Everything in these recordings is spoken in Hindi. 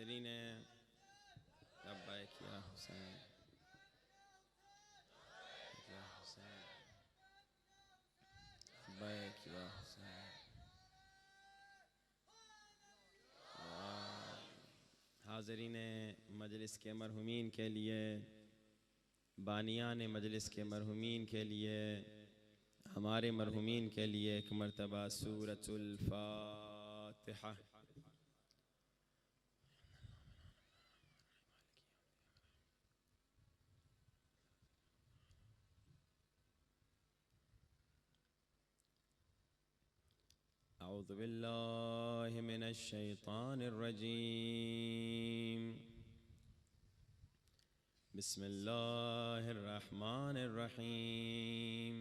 हाज़रीन लब्बैक या हुसैन या हुसैन लब्बैक या हुसैन। हाज़रीन मजलिस के मरहुमीन के लिए, बानियान मजलिस के मरहुमीन के लिए, हमारे मरहुमीन के लिए एक मरतबा सूरतुल फातिहा। अऊज़ु बिल्लाहि मिनश शैतानिर रजीम। बिस्मिल्लाहिर रहमानिर रहीम।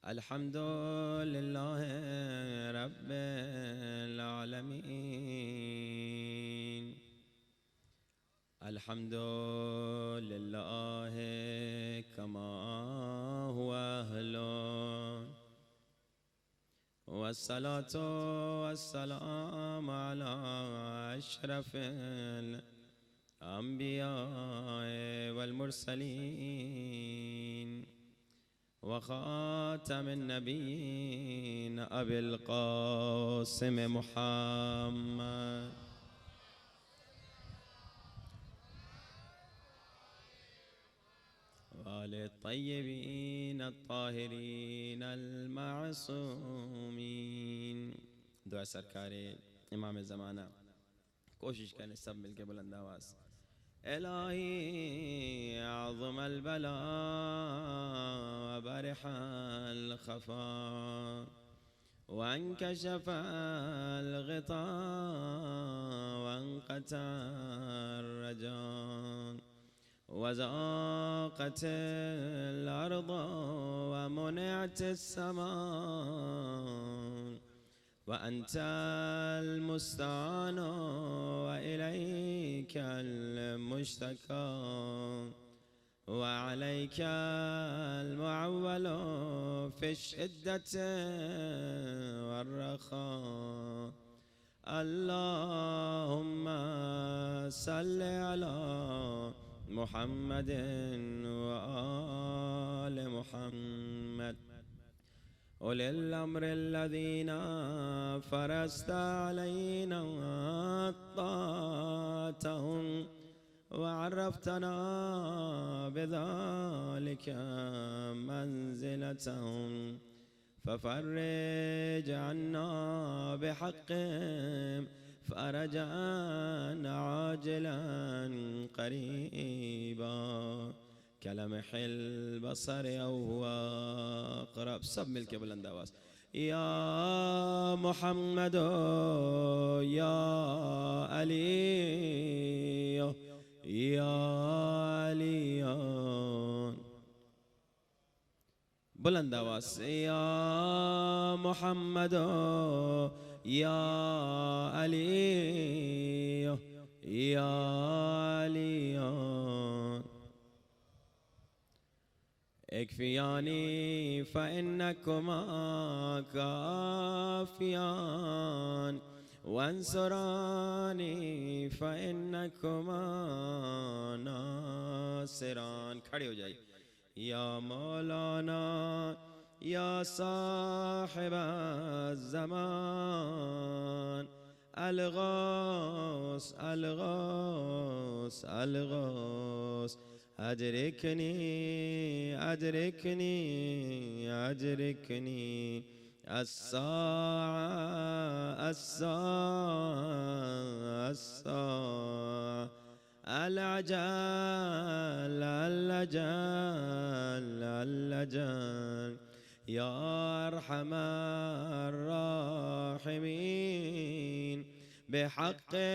अल्हम्दुलिल्लाहि रब्बिल आलमीन। अल्हम्दुलिल्लाहि कमा हुवा अहलुन। वस्सलातु वस्सलामु अला अशरफिल अंबिया वल मुरसलीन व खातमिन नबिय्यीन अबिल क़ासिम मुहम्मद वाले तय्यबीन अत्ताहिरीन अल-मासूमीन। दुआ सरकारे इमाम ज़माना। कोशिश करें सब मिलके बुलंद आवाज़। इलाही अज़मल बला बरहल खफा वंकशफल ग़िता वंक़तर रजान वज़ाक़तिल अर्ज़ वमुनिअतिस समा व अंतल मुस्तान व इलैकल मुश्तका व अलैकल मुअव्वल फ़िश्शिद्दति वर्रख़ा। अल्लाहुम्मा सल्लि अला मुहम्मदिन व आलि मुहम्मद उलिल अम्रिल्लज़ीना फ़रज़्त अलैना ताअतहुम व अर्रफ़तना बिज़ालिका मंज़िलतहुम फ़फ़र्रिज अन्ना बिहक़्क़िहिम फ़रजन आजिलन क़रीबा कलमहिल बसर औ हुवा क़रीब। सब मिलके बुलंद आवाज़। या मुहम्मद या अली या अली। बुलंद आवाज़ से या मुहम्मद या अली या अली। इक्फ़ियानी फ़इन्नकुमा काफ़ियान वंसुरानी फ़इन्नकुमा नासिरान। खड़े हो जाइए। या मौलाना या साहिब ज़मान अलगौस अलगौस अलगौस अदरिकनी अदरिकनी अदरिकनी अस्सा अस्सा अस्सा अल-अजल अल-अजल अल-अजल या अरहमर राहिमीन बिहक़्क़ि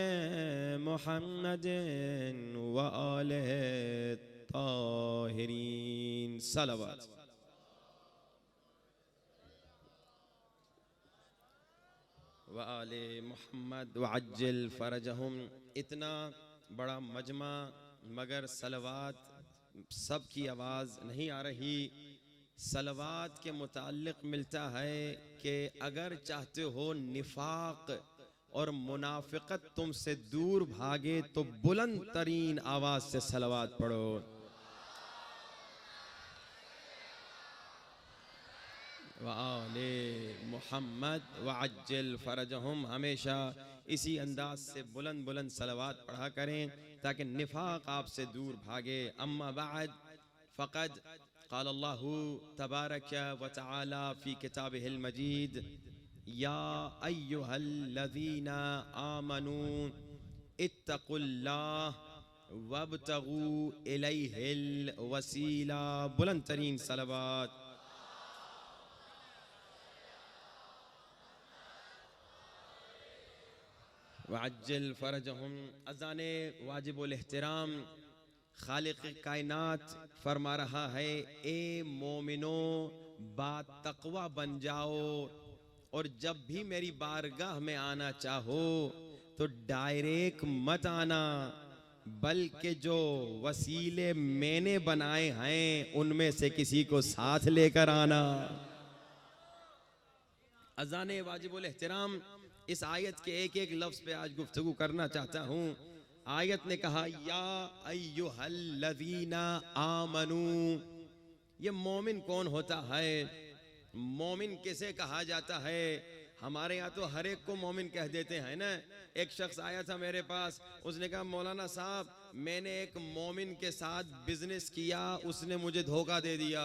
मुहम्मदिन व आलिहि ताहिरीन। सलावत। व आले मुहम्मद व अज्जिल फ़रजहुम। इतना बड़ा मजमा मगर सलवात सब की आवाज़ नहीं आ रही। सलवात के मुताल्लिक़ मिलता है कि अगर चाहते हो निफाक और मुनाफिकत तुमसे दूर भागे तो बुलंद तरीन आवाज से सलवात पढ़ो। वाले मोहम्मद वअज्जिल फरजहुम, हमेशा इसी अंदाज से बुलंद बुलंद सलवात पढ़ा करें ताकि निफाक आपसे दूर भागे। अम्मा बाद फ़क़द क़ाल अल्लाहु तबारक व तआला फ़ी किताबिहिल मजीद या अय्युहल्लज़ीना आमनू इत्तक़ुल्लाह वब्तगू इलैहिल वसीला। बुलंद तरीन सलवात। वअज्जिल फरजहुम, अज़ाने वाजिबुल एहतराम खालिक कायनात फरमा रहा है, ए मोमिनो बातक़वा बन जाओ और जब भी मेरी बारगाह में आना चाहो तो डायरेक्ट मत आना, बल्कि जो वसीले मैंने बनाए हैं उनमें से किसी को साथ लेकर आना। अज़ाने वाजिबुल एहतराम, इस आयत के एक एक लफ्ज पे आज गुफ्तगू करना चाहता हूँ। आयत ने कहा या अय्युहल्लज़ीना आमनू, ये मोमिन कौन होता है? मोमिन किसे कहा जाता है? हमारे यहाँ तो हर एक को मोमिन कह देते हैं ना। एक शख्स आया था मेरे पास, उसने कहा मौलाना साहब मैंने एक मोमिन के साथ बिजनेस किया, उसने मुझे धोखा दे दिया।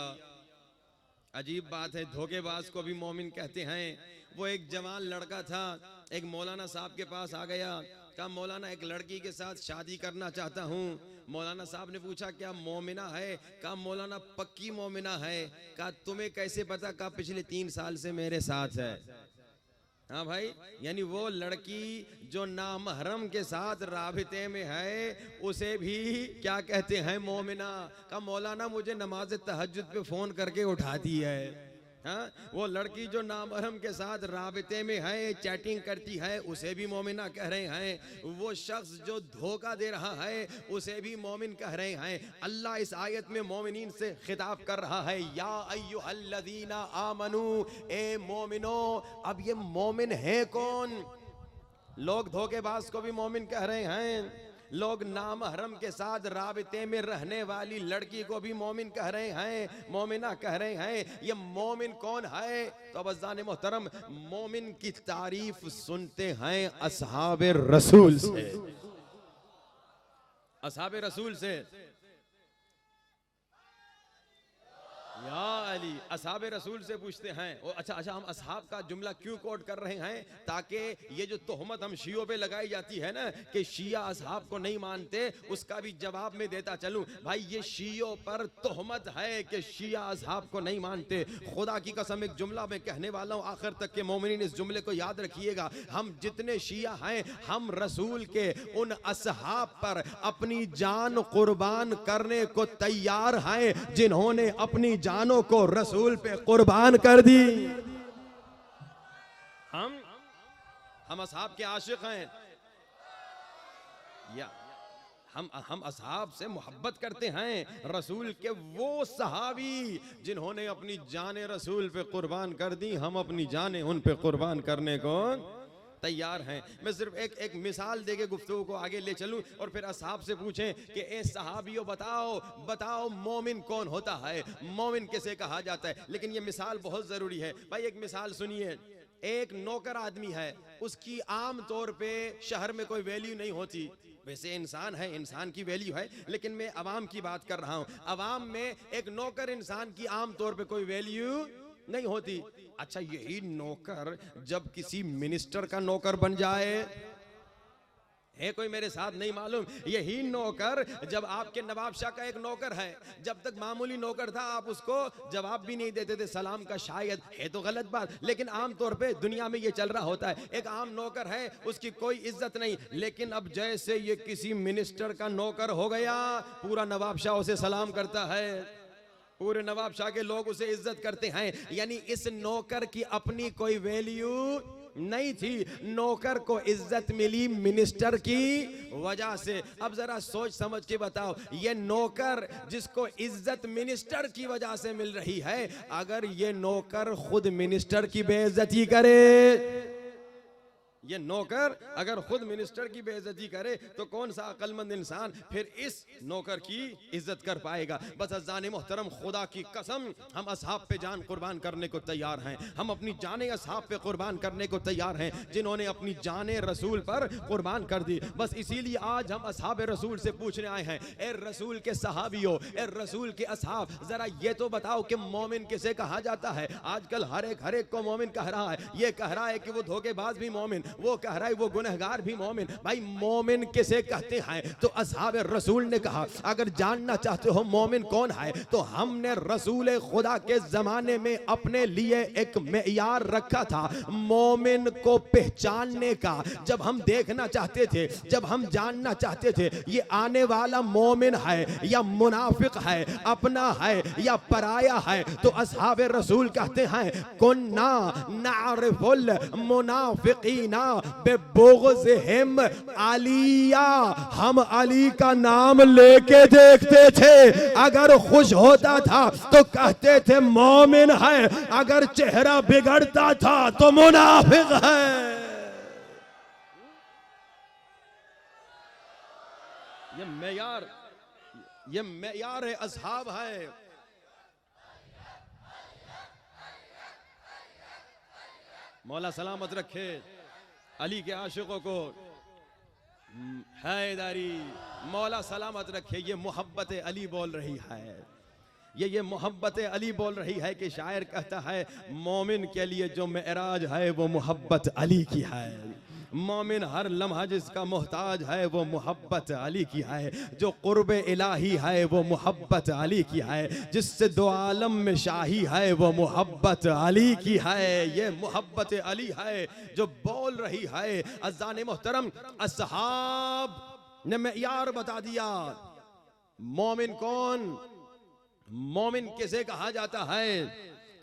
अजीब बात है, धोखेबाज को भी मोमिन कहते हैं। वो एक जवान लड़का था, एक मौलाना साहब के पास आ गया, कहा मौलाना एक लड़की के साथ शादी करना चाहता हूँ। मौलाना साहब ने पूछा क्या मोमिना है? कहा मौलाना पक्की मोमिना है। कहा तुम्हें कैसे पता? कहा पिछले 3 साल से मेरे साथ है। हाँ भाई, यानी वो लड़की जो नामहरम के साथ राबिते में है उसे भी क्या कहते हैं? मोमिना। कहा मौलाना मुझे नमाज तहज्जुद पे फोन करके उठाती है। हाँ, वो लड़की जो नामहरम के साथ राबिते में है, चैटिंग करती है, उसे भी मोमिना कह रहे हैं। वो शख्स जो धोखा दे रहा है उसे भी मोमिन कह रहे हैं। अल्लाह इस आयत में मोमिनीन से खिताब कर रहा है, या अय्युहल्लज़ीना आमनू, ए मोमिनो। अब ये मोमिन है कौन? लोग धोखेबाज को भी मोमिन कह रहे हैं, लोग नामहरम के साथ राबिते में रहने वाली लड़की को भी मोमिन कह रहे हैं, मोमिना कह रहे हैं। ये मोमिन कौन है? तो अब अज़ान मोहतरम, मोमिन की तारीफ सुनते हैं असहाबे रसूल से। असहाबे रसूल से, या अली, असहाबे रसूल से पूछते हैं। अच्छा, हम असहाब का जुमला क्यों कोट कर रहे हैं? ताकि ये जो तोहमत हम शियों पे लगाई जाती है ना कि शिया असहाब को नहीं मानते, उसका भी जवाब में देता चलूं। भाई ये शियों पर तोहमत है कि शिया असहाब को नहीं मानते। खुदा की कसम एक जुमला मैं कहने वाला हूँ, आखिर तक के मोमिनीन इस जुमले को याद रखिएगा। हम जितने शिया हैं, हम रसूल के उन असहाब पर अपनी जान कुर्बान करने को तैयार हैं जिन्होंने अपनी जानों को रसूल पे कुर्बान कर दी। हम असहाब के आशिक हैं, या हम असहाब से मोहब्बत करते हैं। रसूल के वो सहाबी जिन्होंने अपनी जाने रसूल पे कुर्बान कर दी, हम अपनी जाने उन पे कुर्बान करने को तैयार हैं। मैं सिर्फ एक मिसाल देके गुफ्तगू को आगे ले चलूं और फिर असहाब से पूछें कि ए सहाबियों बताओ मोमिन कौन होता है, मोमिन किसे कहा जाता है। लेकिन ये मिसाल बहुत ज़रूरी है। भाई एक मिसाल सुनिए, एक नौकर आदमी है, उसकी आम तौर पे शहर में कोई वैल्यू नहीं होती। वैसे इंसान है, इंसान की वैल्यू है, लेकिन मैं अवाम की बात कर रहा हूँ। अवाम में एक नौकर इंसान की आम तौर पे कोई वैल्यू नहीं होती। अच्छा, यही नौकर जब किसी मिनिस्टर का नौकर बन जाए, है कोई मेरे साथ नहीं मालूम? यही नौकर जब आपके नवाबशाह का एक नौकर है, जब तक मामूली नौकर था आप उसको जवाब भी नहीं देते थे सलाम का। शायद है तो गलत बात, लेकिन आम तौर पे दुनिया में ये चल रहा होता है। एक आम नौकर है, उसकी कोई इज्जत नहीं। लेकिन अब जैसे ये किसी मिनिस्टर का नौकर हो गया, पूरा नवाबशाह उसे सलाम करता है, पूरे नवाबशाह के लोग उसे इज्जत करते हैं। यानी इस नौकर की अपनी कोई वैल्यू नहीं थी, नौकर को इज्जत मिली मिनिस्टर की वजह से। अब जरा सोच समझ के बताओ, ये नौकर जिसको इज्जत मिनिस्टर की वजह से मिल रही है, अगर ये नौकर खुद मिनिस्टर की बेइज्जती करे, ये नौकर अगर खुद मिनिस्टर की बेइज्जती करे तो कौन सा अक्लमंद इंसान फिर इस नौकर की इज्जत कर पाएगा। बस अज़ान मोहतरम, खुदा की कसम हम असहाब पे जान कुर्बान करने को तैयार हैं, हम अपनी जाने असहाब पे कुर्बान करने को तैयार हैं जिन्होंने अपनी जाने रसूल पर कुर्बान कर दी। बस इसीलिए आज हम असहाब रसूल से पूछने आए हैं, ए रसूल के सहाबियों, ए रसूल के असहाब, जरा ये तो बताओ कि मोमिन किसे कहा जाता है। आजकल हर एक को मोमिन कह रहा है, ये कह रहा है कि वो धोखेबाज भी मोमिन, वो कह रहा है वो गुनहगार भी मोमिन। भाई मोमिन किसे कहते हैं? तो असहाब रसूल ने कहा अगर जानना चाहते हो मोमिन कौन है तो हमने रसूल खुदा के जमाने में अपने लिए एक मेयार रखा था मोमिन को पहचानने का। जब हम देखना चाहते थे, जब हम जानना चाहते थे ये आने वाला मोमिन है या मुनाफिक है, अपना है या पराया है, तो असहाब रसूल कहते हैं कुन्ना नारिफुल मुनाफिकीना बेबुग़्ज़िहिम अलिया, हम अली का नाम लेके देखते थे, अगर खुश होता था तो कहते थे मोमिन है, अगर चेहरा बिगड़ता था तो मुनाफिक है। ये मेयार असहाब है। मौला सलामत रखे अली के आशिकों को, हैदारी मौला सलामत रखे। ये मोहब्बत अली बोल रही है, ये मोहब्बत अली बोल रही है कि शायर कहता है मोमिन के लिए जो मेराज है वो मोहब्बत अली की है। मोमिन हर लम्हा जिसका मोहताज है वो मोहब्बत अली की है। जो कुर्ब इलाही है वो मोहब्बत अली की है। जिससे दो आलम में शाही है वो मोहब्बत अली की है। ये मोहब्बत अली है जो बोल रही है। अज़ान मोहतरम, असहाब ने मेयार बता दिया। मोमिन कौन, मोमिन किसे कहा जाता है?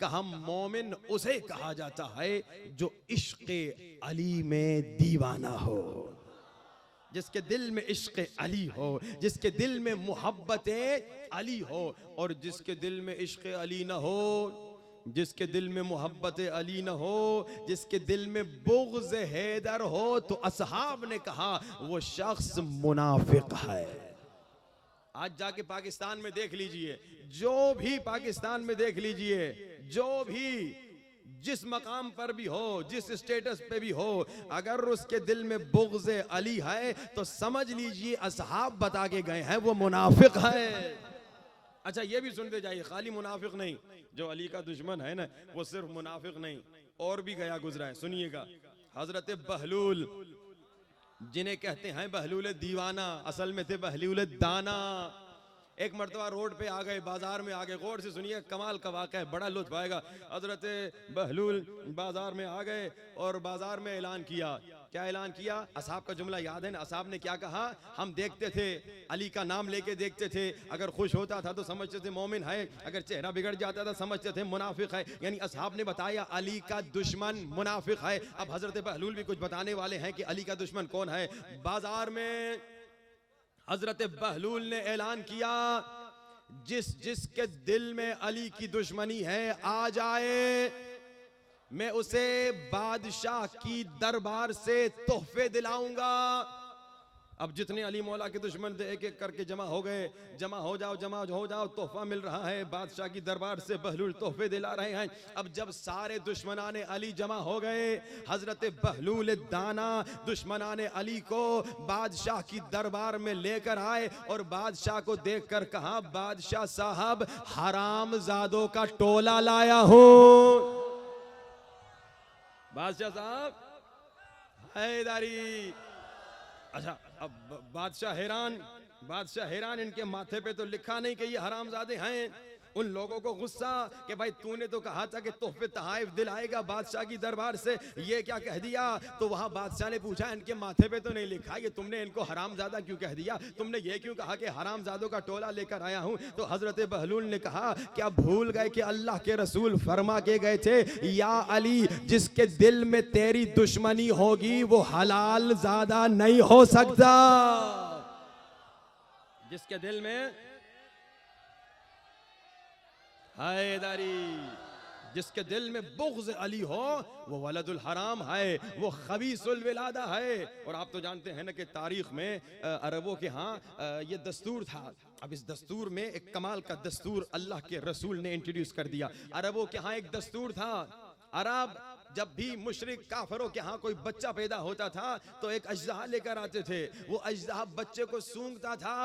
कहा मोमिन उसे कहा जाता है जो इश्क़ अली में दीवाना हो, जिसके दिल में इश्क़ अली हो, जिसके दिल में मोहब्बत अली हो। और जिसके दिल में इश्क़ अली न हो, जिसके दिल में मोहब्बत अली न हो, जिसके दिल में बुग़्ज़ हैदर हो, तो असहाब ने कहा वो शख्स मुनाफिक है। आज जाके पाकिस्तान में देख लीजिए, जो भी पाकिस्तान में देख लीजिए, जो भी जिस मकाम पर भी हो, जिस स्टेटस पे भी हो, अगर उसके दिल में बुग़्ज़ अली है तो समझ लीजिए असहाब बता के गए हैं वो मुनाफिक है। अच्छा ये भी सुनते जाइए, खाली मुनाफिक नहीं, जो अली का दुश्मन है ना वो सिर्फ मुनाफिक नहीं और भी गया गुजरा है। सुनिएगा, हजरत बहलूल, जिन्हें कहते हैं बहलूल दीवाना, असल में थे बहलूल दाना। एक मर्तबा रोड पे आ गए, बाजार में आ गए। गौर से सुनिए, कमाल का वाक़या है, बड़ा लुत्फ आएगा। हजरत बहलूल बाजार में आ गए और बाजार में ऐलान किया। क्या ऐलान किया? असहाब का जुमला याद है ना? असहाब ने क्या कहा? हम देखते थे, अली का नाम लेके देखते थे, अगर खुश होता था तो समझते थे मोमिन है, अगर चेहरा बिगड़ जाता था समझते थे मुनाफिक है। यानी असहाब ने बताया अली का दुश्मन मुनाफिक है। अब हजरत बहलूल भी कुछ बताने वाले हैं कि अली का दुश्मन कौन है। बाजार में हजरत बहलूल ने ऐलान किया, जिसके दिल में अली की दुश्मनी है आ जाए, मैं उसे बादशाह की दरबार से तोहफे दिलाऊंगा। अब जितने अली मौला के दुश्मन थे एक एक करके जमा हो गए। जमा हो जाओ, तोहफा मिल रहा है बादशाह की दरबार से, बहलूल तोहफे दिला रहे हैं। अब जब सारे दुश्मनाने अली जमा हो गए, हजरत बहलूल दाना दुश्मनाने अली को बादशाह की दरबार में लेकर आए और बादशाह को देखकर कहा, बादशाह साहब हरामजादों का टोला लाया हूं। बादशाह साहब हैदारी। अच्छा, अब बादशाह हैरान, इनके माथे पे तो लिखा नहीं कि ये हरामजादे हैं। उन लोगों को गुस्सा कि भाई तूने तो कहा था कि तोहफे तहाइफ दिलाएगा बादशाह की दरबार से, ये क्या कह दिया? तो वहां बादशाह ने पूछा, इनके माथे पे तो नहीं लिखा, ये तुमने इनको हरामजादा क्यों कह दिया? तुमने ये क्यों कहा कि हरामजादों का टोला लेकर आया हूं? तो हजरत बहलूल ने कहा, क्या भूल गए कि अल्लाह के रसूल फरमा के गए थे, या अली जिसके दिल में तेरी दुश्मनी होगी वो हलाल ज़्यादा नहीं हो सकता। जिसके दिल में हैदारी, जिसके दिल में बुग़्ज़ अली हो वो वलदुल हराम है, वो खबीसुल विलादा है। और आप तो जानते हैं ना कि तारीख में अरबों के यहाँ ये दस्तूर था। अब इस दस्तूर में एक कमाल का दस्तूर अल्लाह के रसूल ने इंट्रोड्यूस कर दिया। अरबों के यहाँ एक दस्तूर था, अरब जब भी मुशरिक काफरों के यहाँ कोई बच्चा पैदा होता था तो एक अजदहा लेकर आते थे। वो अजदहा बच्चे को सूंघता था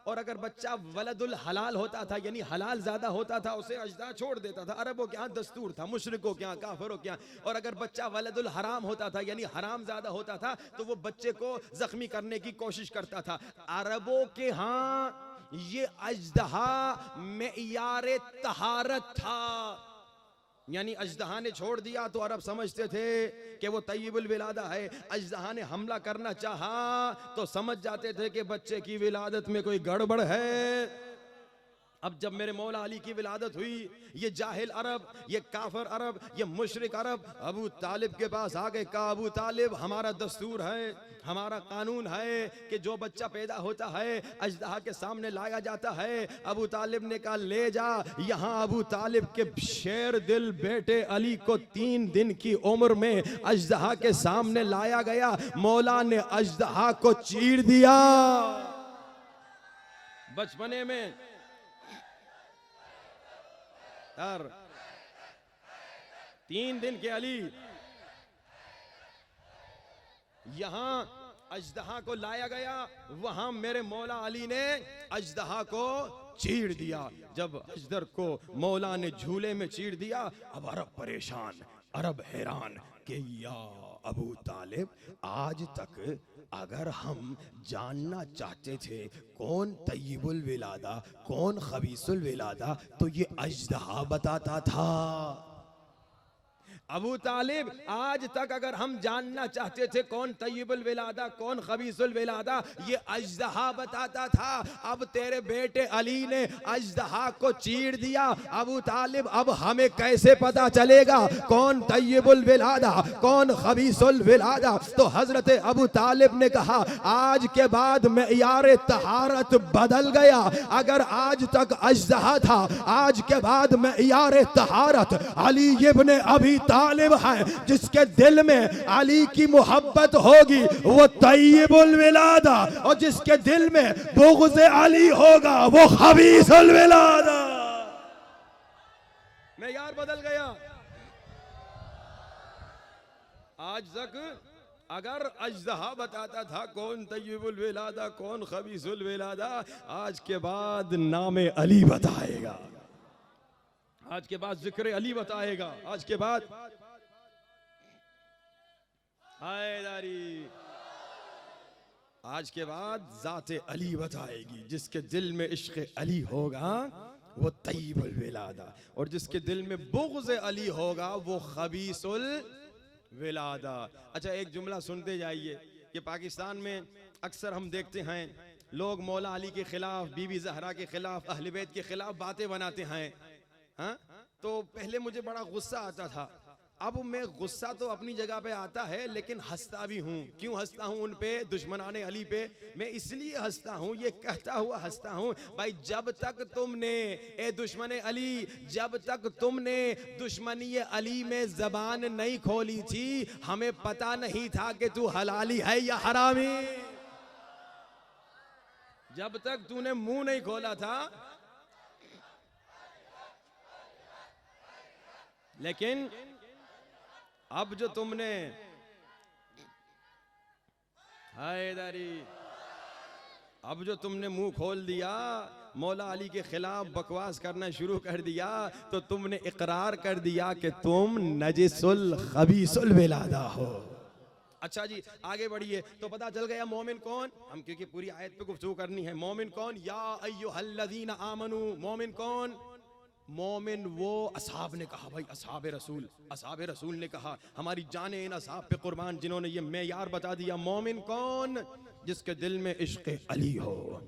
और अगर बच्चा वलदुल हलाल होता था यानी हलाल ज्यादा होता था उसे अजदहा छोड़ देता था। अरबों के यहाँ दस्तूर था, मुशरिकों के यहाँ, काफरों के यहाँ। और अगर बच्चा वलदुल हराम होता था यानी हराम ज्यादा होता था तो वो बच्चे को जख्मी करने की कोशिश करता था। अरबों के यहाँ ये अजदहा मेयारे तहारत था, यानी अजदहा ने छोड़ दिया तो अरब समझते थे कि वो तय्यबुल विलादा है। अजदहा ने हमला करना चाहा तो समझ जाते थे कि बच्चे की विलादत में कोई गड़बड़ है। अब जब मेरे मौला अली की विलादत हुई, ये जाहिल अरब, ये काफर अरब, ये मुशरिक अरब अबू तालिब के पास आ गए। कहा अबू तालिब हमारा दस्तूर है, हमारा कानून है कि जो बच्चा पैदा होता है अजदहा के सामने लाया जाता है। अबू तालिब ने कहा ले जा। यहाँ अबू तालिब के शेर दिल बेटे अली को 3 दिन की उम्र में अजदहा के सामने लाया गया। मौला ने अजदहा को चीर दिया। बचपने में 3 दिन के अली यहां अजदहा को लाया गया, वहां मेरे मौला अली ने अजदहा को चीर दिया। जब अजदर को मौला ने झूले में चीर दिया, अब अरब परेशान, अरब हैरान कि या अबू तालिब आज तक अगर हम जानना चाहते थे कौन तय्यबुल विलादा कौन खबीसुल विलादा तो ये अजदहा बताता था। अबू तालिब आज तक अगर हम जानना चाहते थे कौन तय्यबुल विलादा कौन खबीसुल विलादा ये अजदहा बताता था। अब तेरे बेटे अली ने अजदहा को चीर दिया। अबू तालिब अब हमें कैसे पता चलेगा कौन तय्यबुल विलादा कौन खबीसुल विलादा? तो हजरत अबू तालिब ने कहा आज के बाद मेयारे तहारत बदल गया। अगर आज तक अजदहा था, आज के बाद मेयारे तहारत अली इब्न अबी तालिब है। जिसके दिल में अली की मोहब्बत होगी वो तय्यबुल विलादा, और जिसके दिल में बुग़्ज़ अली होगा वो खबीसुल विलादा। मेयार बदल गया। आज तक अगर अजदहा बताता था कौन तय्यबुल विलादा कौन खबीसुल विलादा, आज के बाद नाम अली बताएगा, आज के बाद जिक्र अली बताएगा, आज के बाद हैदरी, आज के बाद ज़ाते अली बताएगी। जिसके दिल में इश्क़ अली होगा वो तय्यबुल विलादा, और जिसके दिल में बुग़्ज़ अली होगा वो खबीसुल विलादा। अच्छा एक जुमला सुनते जाइए कि पाकिस्तान में अक्सर हम देखते हैं लोग मौला अली के खिलाफ, बीबी ज़हरा के खिलाफ, अहले बैत के खिलाफ बातें बनाते हैं। हाँ? तो पहले मुझे बड़ा गुस्सा आता था। अब मैं गुस्सा तो अपनी जगह पे आता है लेकिन हंसता भी हूँ। क्यों हंसता हूँ? उन पे दुश्मनाने अली पे मैं इसलिए हंसता हूँ, ये कहता हुआ हंसता हूँ भाई जब तक तुमने ए दुश्मने अली, जब तक तुमने दुश्मनी अली में जबान नहीं खोली थी हमें पता नहीं था कि तू हलाली है या हरामी। जब तक तूने मुंह नहीं खोला था, लेकिन अब जो तुमने हैदरी, अब जो तुमने मुंह खोल दिया, मौला अली के खिलाफ बकवास करना शुरू कर दिया, तो तुमने इकरार कर दिया कि तुम नजिसुल खबीसुल विलादा हो। अच्छा जी आगे बढ़िए। तो पता चल गया मोमिन कौन, हम क्योंकि पूरी आयत पे गुफ्तगू करनी है। मोमिन कौन? या अय्युहल्लज़ीना आमनू, मोमिन कौन? मोमिन वो, असहाब ने कहा भाई असहाब रसूल ने कहा हमारी जाने इन असहाब पे कुर्बान जिन्होंने ये मेयार बता दिया। मोमिन कौन? जिसके दिल में इश्क़ अली हो,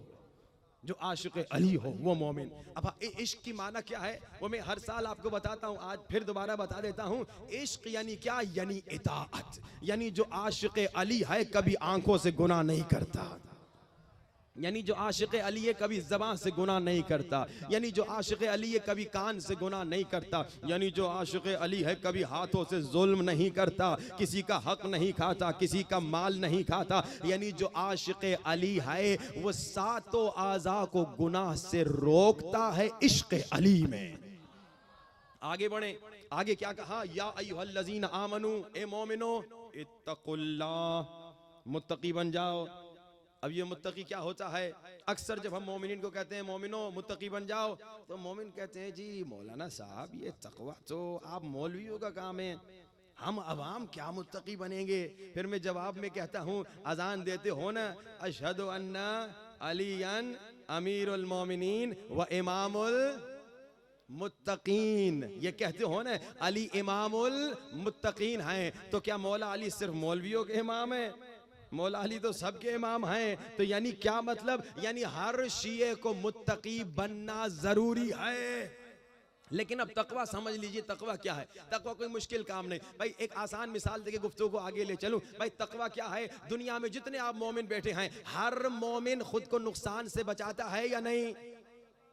जो आशिक़ अली हो वो मोमिन। अब इश्क की माना क्या है वो मैं हर साल आपको बताता हूँ, आज फिर दोबारा बता देता हूँ। इश्क यानी क्या? यानी इताअत, यानी जो आशिक़ अली है कभी आंखों से गुनाह नहीं करता। यानी जो आशिक अली है कभी ज़बान से गुनाह नहीं करता, यानी जो आशिक अली है कभी कान से गुनाह नहीं करता, यानी जो आशिक अली है कभी हाथों से जुल्म नहीं करता, किसी का हक नहीं खाता, किसी का माल नहीं खाता। यानी जो आशिक अली है वो सातों आज़ा को गुनाह से रोकता है इश्क अली में। आगे बढ़े, आगे क्या कहा, या अय्युहल्लज़ीना आमनू, ए मोमिनो इत्तकुल्लाह, मुत्तकी बन जाओ। अब ये मुत्तकी क्या होता है, अक्सर जब हम मोमिनीन को कहते हैं मोमिनो मुत्तकी बन जाओ, तो मोमिन कहते हैं जी मौलाना साहब ये तकवा तो आप मौलवियों का काम है, हम अवाम क्या मुत्तकी बनेंगे। फिर मैं जवाब में कहता हूँ, अजान देते हो ना, अशहदु अन्ना अलीयन अमीरुल मोमिनीन व इमामुल मुत्तकीन, ये कहते हो ना अली इमामुल मुत्तकीन हैं, तो क्या मौला अली सिर्फ मौलवियों के इमाम है? मौला अली तो सबके इमाम हैं। तो यानी क्या मतलब, यानी हर शिये को मुत्तकी बनना जरूरी है। लेकिन अब तकवा समझ लीजिए, तकवा क्या है? तकवा कोई मुश्किल काम नहीं भाई। एक आसान मिसाल देके गुफ्तगू को आगे ले चलूं भाई। तकवा क्या है? दुनिया में जितने आप मोमिन बैठे हैं, हर मोमिन खुद को नुकसान से बचाता है या नहीं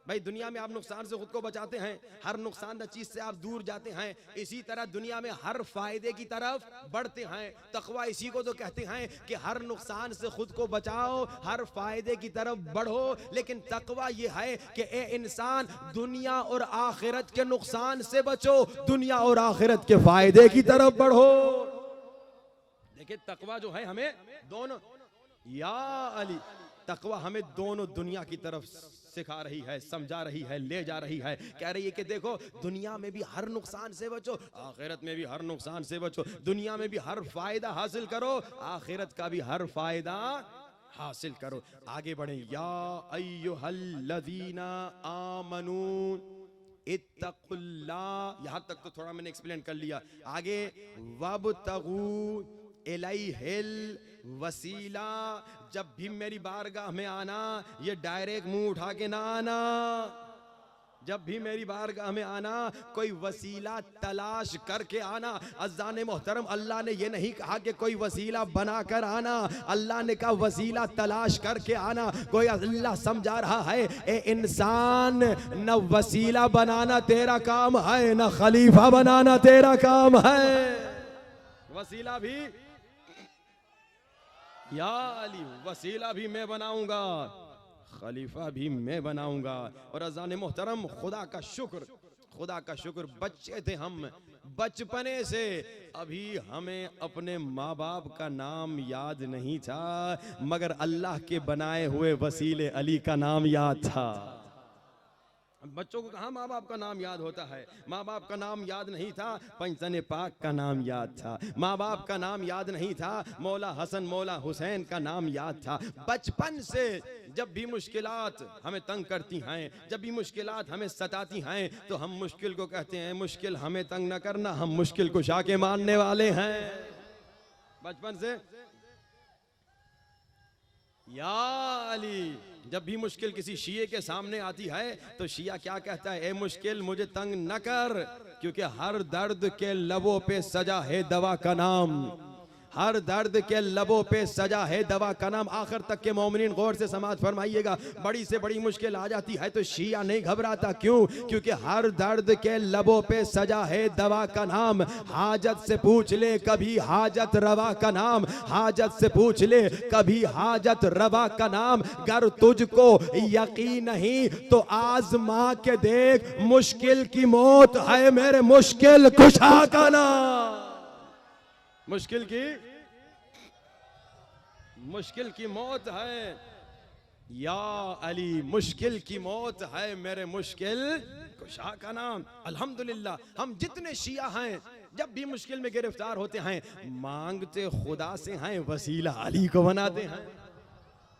भाई? दुनिया में आप नुकसान से खुद को बचाते हैं, हर नुकसानदेह चीज से आप दूर जाते हैं। इसी तरह दुनिया में हर फायदे की तरफ बढ़ते हैं। तकवा इसी को तो कहते हैं कि हर नुकसान से खुद को बचाओ, हर फायदे की तरफ बढ़ो। लेकिन तकवा यह है कि ए इंसान, दुनिया और आखिरत के नुकसान से बचो, दुनिया और आखिरत के फायदे की तरफ बढ़ो। देखिए तकवा जो है हमें दोनों, या अली, तकवा हमें दोनों दुनिया की तरफ सिखा रही है, समझा रही है, ले जा रही है। कह रही है कि देखो दुनिया में भी हर नुकसान से बचो, आखिरत में भी हर नुकसान से बचो। दुनिया में भी हर फायदा हासिल करो, आखिरत का भी हर फायदा हासिल करो। आगे बढ़े, या अय्युहल्लज़ीना आमनू इत्तकुल्लाह, यहां तक तो थोड़ा मैंने एक्सप्लेन कर लिया। आगे वब्तगू इलैहिल वसीला, जब भी मेरी बारगाह में आना, ये डायरेक्ट मुंह उठा के ना आना। जब भी मेरी बारगाह में आना, कोई वसीला तलाश करके आना। अज़ान मोहतरम, अल्लाह ने ये नहीं कहा कि कोई वसीला बनाकर आना, अल्लाह ने कहा वसीला तलाश करके आना। कोई अल्लाह समझा रहा है, ए इंसान, न वसीला बनाना तेरा काम है, न खलीफा बनाना तेरा काम है। वसीला भी, या अली, वसीला भी मैं बनाऊंगा, खलीफा भी मैं बनाऊंगा। और अज़ान मोहतरम, खुदा का शुक्र, खुदा का शुक्र, बच्चे थे हम, बचपने से अभी हमें अपने माँ बाप का नाम याद नहीं था, मगर अल्लाह के बनाए हुए वसीले अली का नाम याद था। बच्चों को कहाँ माँ बाप का नाम याद होता है? माँ बाप का नाम याद नहीं था, पंचन पाक का नाम याद था। माँ बाप का नाम याद नहीं था, मौला हसन मौला हुसैन का नाम याद था। बचपन से जब भी मुश्किलात हमें तंग करती हैं, जब भी मुश्किलात हमें सताती हैं, तो हम मुश्किल को कहते हैं मुश्किल हमें तंग न करना, हम मुश्किल को शाके मानने वाले हैं। बचपन से या अली, जब भी मुश्किल किसी शिये के सामने आती है तो शिया क्या कहता है? ए मुश्किल मुझे तंग न कर, क्योंकि हर दर्द के लबों पे सजा है दवा का नाम, हर दर्द के लबों पे सजा है दवा का नाम। आखिर तक के मोमिनीन गौर से समाज फरमाइएगा, बड़ी से बड़ी मुश्किल आ जाती है तो शिया नहीं घबराता, क्यों? क्योंकि हर दर्द के लबों पे सजा है दवा का नाम। हाजत से पूछ ले कभी हाजत रवा का नाम, हाजत से पूछ ले कभी हाजत रवा का नाम। गर तुझको यकीन नहीं तो आजमा के देख, मुश्किल की मौत है मेरे मुश्किल कुशा का नाम। मुश्किल की मौत है या अली, मुश्किल की मौत है मेरे मुश्किल कुशा का नाम। अल्हम्दुलिल्लाह, हम जितने शिया हैं जब भी मुश्किल में गिरफ्तार होते हैं, मांगते खुदा से हैं, वसीला अली को बनाते हैं।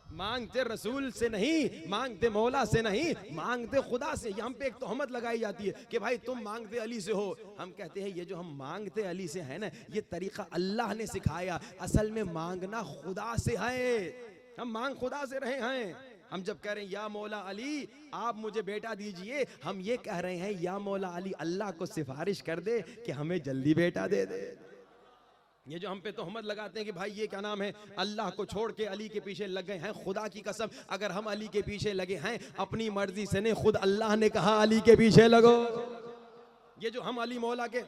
मांगते रसूल से नहीं, मांगते मौला से नहीं, मांगते खुदा से। हम पे एक तोहमत लगाई जाती है कि भाई तुम मांगते अली से हो। हम कहते हैं ये जो हम मांगते अली से है ना, ये तरीका अल्लाह ने सिखाया, असल में मांगना खुदा से है। हम मांग खुदा से रहे हैं। हम जब कह रहे हैं या मौला अली आप मुझे बेटा दीजिए, हम ये कह रहे हैं या मौला अली अल्लाह को सिफारिश कर दे कि हमें जल्दी बेटा दे दे। ये जो हम पे तोहमत लगाते हैं कि भाई ये क्या नाम है, अल्लाह को छोड़ के अली के पीछे लग गए हैं, खुदा की कसम अगर हम अली के पीछे लगे हैं अपनी मर्जी से नहीं, खुद अल्लाह ने कहा अली के पीछे लगो। ये जो हम अली मौला के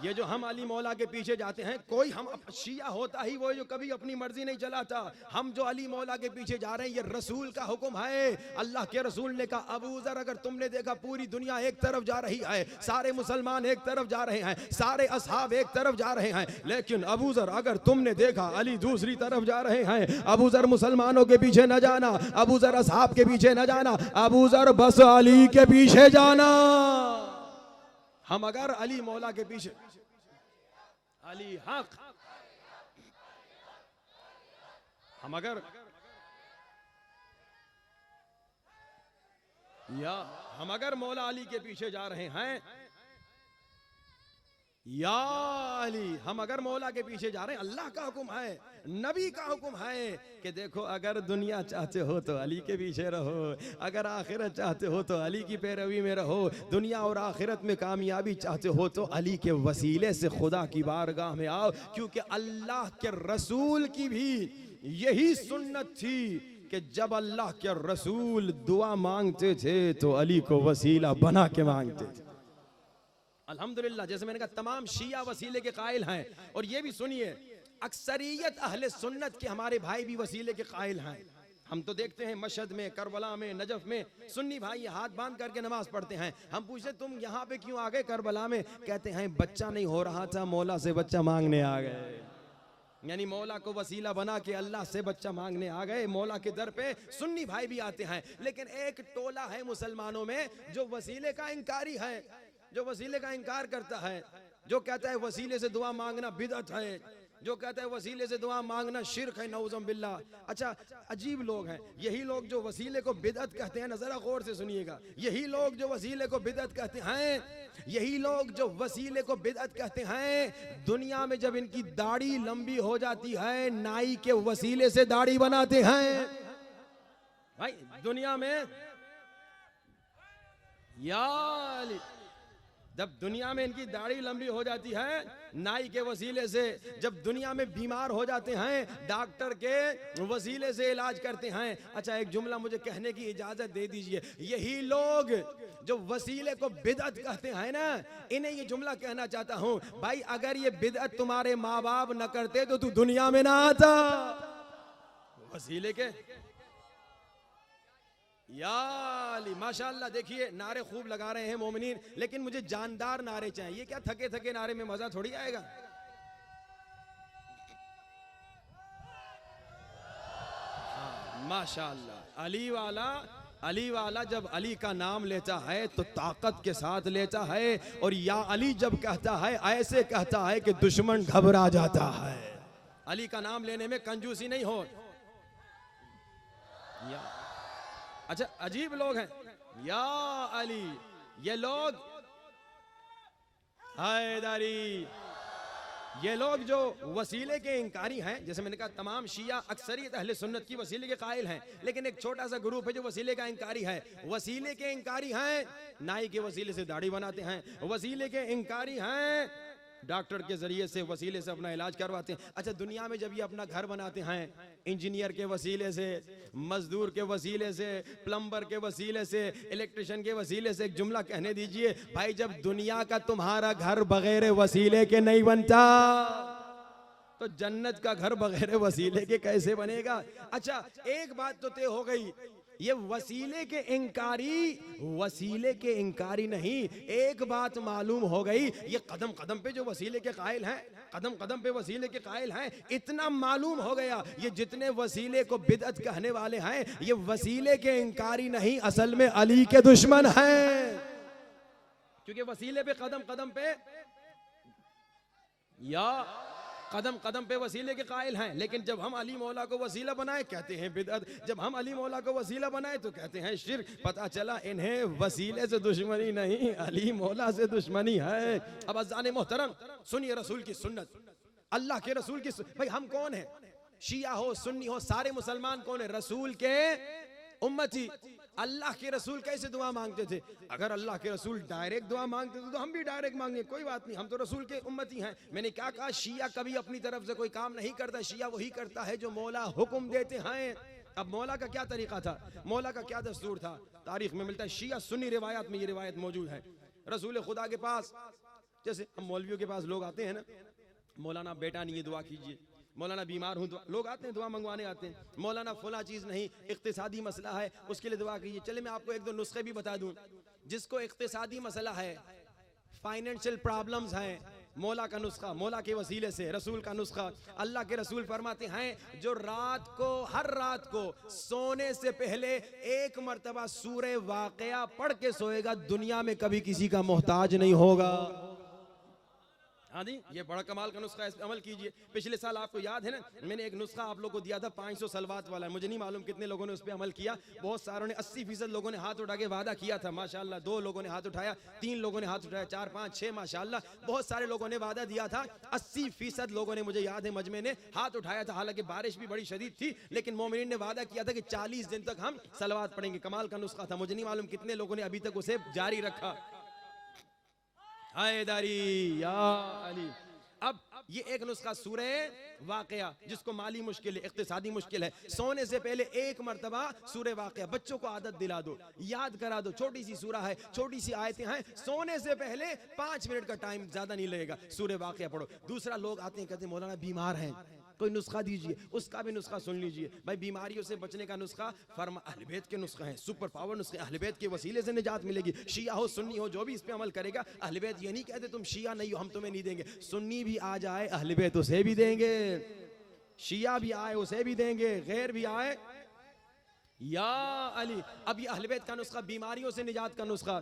ये जो हम अली मौला के पीछे जाते हैं, कोई हम शिया होता ही वो जो कभी अपनी मर्जी नहीं चलाता। हम जो अली मौला के पीछे जा रहे हैं ये रसूल का हुक्म है। अल्लाह के रसूल ने कहा अबू ज़र अगर तुमने देखा पूरी दुनिया एक तरफ जा रही है, सारे मुसलमान एक तरफ जा रहे हैं, सारे असहाब एक तरफ जा रहे हैं, लेकिन अबू ज़र अगर तुमने देखा अली दूसरी तरफ जा रहे हैं। अबू ज़र मुसलमानों के पीछे न जाना, अबू ज़र असहाब के पीछे न जाना, अबू ज़र बस अली के पीछे जाना। हम अगर अली मौला के पीछे, अली हक, हम अगर मौला अली के पीछे जा रहे हैं, या अली हम अगर मौला के पीछे जा रहे हैं, अल्लाह का हुक्म है, नबी का हुक्म है कि देखो अगर दुनिया चाहते हो तो अली के पीछे रहो, अगर आखिरत चाहते हो तो अली की पैरवी में रहो, दुनिया और आखिरत में कामयाबी चाहते हो तो अली के वसीले से खुदा की बारगाह में आओ। क्योंकि अल्लाह के रसूल की भी यही सुन्नत थी कि जब अल्लाह के रसूल दुआ मांगते थे तो अली को वसीला बना के मांगते थे। अल्हम्दुलिल्लाह, जैसे मैंने कहा तमाम शिया वसीले के कायल हैं। और ये भी सुनिए, अक्सरियत अहले सुन्नत के हमारे भाई भी वसीले के कायल हैं। हम तो देखते हैं मशहद में, करबला में, नजफ में सुन्नी भाई हाथ बांध करके नमाज पढ़ते हैं। हम पूछते तुम यहाँ पे क्यों आ गए करबला में? कहते हैं बच्चा नहीं हो रहा था, मौला से बच्चा मांगने आ गए। यानी मौला को वसीला बना के अल्लाह से बच्चा मांगने आ गए। मौला के दर पे सुन्नी भाई भी आते हैं। लेकिन एक टोला है मुसलमानों में जो वसीले का इंकारी है, जो वसीले का इंकार करता है, जो कहता है वसीले से दुआ मांगना बिदअत है, जो कहता है वसीले से दुआ मांगना शिर्क है, नऊज़ुम बिल्लाह। अच्छा, अजीब लोग हैं यही लोग जो वसीले को बिदअत कहते हैं। जरा गौर से सुनिएगा, यही लोग जो वसीले को बिदअत कहते हैं, यही लोग जो वसीले को बिदअत कहते हैं, दुनिया में जब इनकी दाढ़ी लंबी हो जाती है नाई के वसीले से दाढ़ी बनाते हैं। भाई दुनिया में जब दुनिया में इनकी दाढ़ी लंबी हो जाती है नाई के वसीले से, जब दुनिया में बीमार हो जाते हैं डॉक्टर के वसीले से इलाज करते हैं। अच्छा, एक जुमला मुझे कहने की इजाजत दे दीजिए, यही लोग जो वसीले को बिदअत कहते हैं ना, इन्हें ये जुमला कहना चाहता हूं, भाई अगर ये बिदअत तुम्हारे माँ बाप न करते तो तू दुनिया में ना आता। वसीले के या अली माशाअल्लाह, देखिए नारे खूब लगा रहे हैं मोमिनीन, लेकिन मुझे जानदार नारे चाहिए। ये क्या थके थके नारे में मजा थोड़ी आएगा। माशाअल्लाह, अली वाला जब अली का नाम लेता है तो ताकत के साथ लेता है, और या अली जब कहता है ऐसे कहता है कि दुश्मन घबरा जाता है। अली का नाम लेने में कंजूसी नहीं हो। अच्छा, अजीब लोग हैं या अली, ये लोग हैदरी, ये लोग जो वसीले के इंकारी हैं। जैसे मैंने कहा तमाम शिया अक्सरियत अहले सुन्नत की वसीले के कायल हैं, लेकिन एक छोटा सा ग्रुप है जो वसीले का इंकारी है। वसीले के इंकारी हैं, नाई के वसीले से दाढ़ी बनाते हैं। वसीले के इंकारी हैं, डॉक्टर के जरिए से वसीले से अपना इलाज करवाते हैं। अच्छा, दुनिया में जब ये अपना घर बनाते हैं इंजीनियर के वसीले से, मजदूर के वसीले से, प्लम्बर के वसीले से, इलेक्ट्रिशियन के वसीले से, एक जुमला कहने दीजिए भाई, जब दुनिया का तुम्हारा घर बगैर वसीले के नहीं बनता तो जन्नत का घर बगैर वसीले के कैसे बनेगा। अच्छा, एक बात तो तय हो गई, ये वसीले के इंकारी नहीं, एक बात मालूम हो गई, ये कदम कदम पे जो वसीले के कायल हैं, कदम कदम पे वसीले के कायल हैं, इतना मालूम हो गया ये जितने वसीले को बिदअत कहने वाले हैं ये वसीले के इंकारी नहीं, असल में अली के दुश्मन हैं। क्योंकि वसीले पे कदम कदम पे या कदम कदम पे वसीले के कायल हैं, लेकिन जब हम अली मौला को वसीला बनाए कहते हैं बिदअत, जब हम अली मौला को वसीला बनाए तो कहते हैं शिर्क। पता चला इन्हें वसीले से दुश्मनी नहीं, अली मौला से दुश्मनी है। अब अज़ान मोहतरम सुनिए रसूल की सुन्नत, अल्लाह के रसूल की भाई हम कौन है, शिया हो सुन्नी हो सारे मुसलमान कौन है, रसूल के उम्मती। अल्लाह के रसूल कैसे दुआ मांगते थे? अगर अल्लाह के रसूल डायरेक्ट दुआ मांगते थे तो हम भी डायरेक्ट मांगे, कोई बात नहीं, हम तो रसूल के उम्मती हैं। मैंने क्या कहा, शिया कभी अपनी तरफ से कोई काम नहीं करता, शिया वही करता है जो मौला हुक्म देते हैं। अब मौला का क्या तरीका था, मौला का क्या दस्तूर था, तारीख में मिलता है। शिया सुन्नी रिवायात में ये रिवायत मौजूद है। रसूल खुदा के पास, जैसे हम मौलवियों के पास लोग आते हैं ना, मौलाना बेटा नहीं है दुआ कीजिए, मौलाना बीमार हूँ, लोग आते हैं दुआ मंगवाने आते हैं, मौलाना फला चीज़ नहीं, इक्तिसादी मसला है उसके लिए दुआ कीजिए। चले मैं आपको एक दो नुस्खे भी बता दूं। जिसको इक्तिसादी मसला है, फाइनेंशियल प्रॉब्लम्स हैं, मौला का नुस्खा, मौला के वसीले से रसूल का नुस्खा। अल्लाह के रसूल फरमाते हैं जो रात को, हर रात को सोने से पहले एक मर्तबा सूरे वाक़या पढ़ के सोएगा, दुनिया में कभी किसी का मोहताज नहीं होगा। हाँ जी, ये बड़ा कमाल का नुस्खा है, इस पे अमल कीजिए। पिछले साल आपको याद है ना, मैंने एक नुस्खा आप लोगों को दिया था 500 सलवात वाला, मुझे नहीं मालूम कितने लोगों ने उस पर अमल किया। बहुत सारों ने, 80% लोगों ने हाथ उठा के वादा किया था माशाल्लाह। 2 लोगों ने हाथ उठाया, 3 लोगों ने हाथ उठाया, 4 5 6 माशाल्लाह, बहुत सारे लोगों ने वादा दिया था। 80% लोगों ने, मुझे याद है, मजमे ने हाथ उठाया था। हालांकि बारिश भी बड़ी शदीद थी, लेकिन मोमिनीन ने वादा किया था कि 40 दिन तक हम सलवात पढ़ेंगे। कमाल का नुस्खा था, मुझे नहीं मालूम कितने लोगों ने अभी तक उसे जारी रखा। हैदरी या अली। अब ये एक नुस्खा सूरे वाक़या, जिसको माली मुश्किल है, इक्तिसादी मुश्किल है, सोने से पहले एक मर्तबा सूरे वाक़या, बच्चों को आदत दिला दो, याद करा दो। छोटी सी सूरा है, छोटी सी आयतें हैं, सोने से पहले 5 मिनट का टाइम, ज्यादा नहीं लगेगा, सूरे वाक़या पढ़ो। दूसरा, लोग आते हैं कहते हैं मौलाना बीमार हैं, कोई नुस्खा दीजिए, उसका भी नुस्खा सुन लीजिए। भाई बीमारियों से बचने का नुस्खा फरमा अहले बैत के नुस्खे हैं, सुपर पावर नुस्खे, अहले बैत के वसीले से निजात मिलेगी। शिया हो सुन्नी हो, जो भी इस पे अमल करेगा, अहले बैत ये नहीं कहते तुम शिया नहीं हो हम तुम्हें नहीं देंगे। सुन्नी भी आ जाए अहले बैत उसे भी देंगे, शिया भी आए उसे भी देंगे, गैर भी आए या अली। अब ये अहले बैत का नुस्खा, बीमारियों से निजात का नुस्खा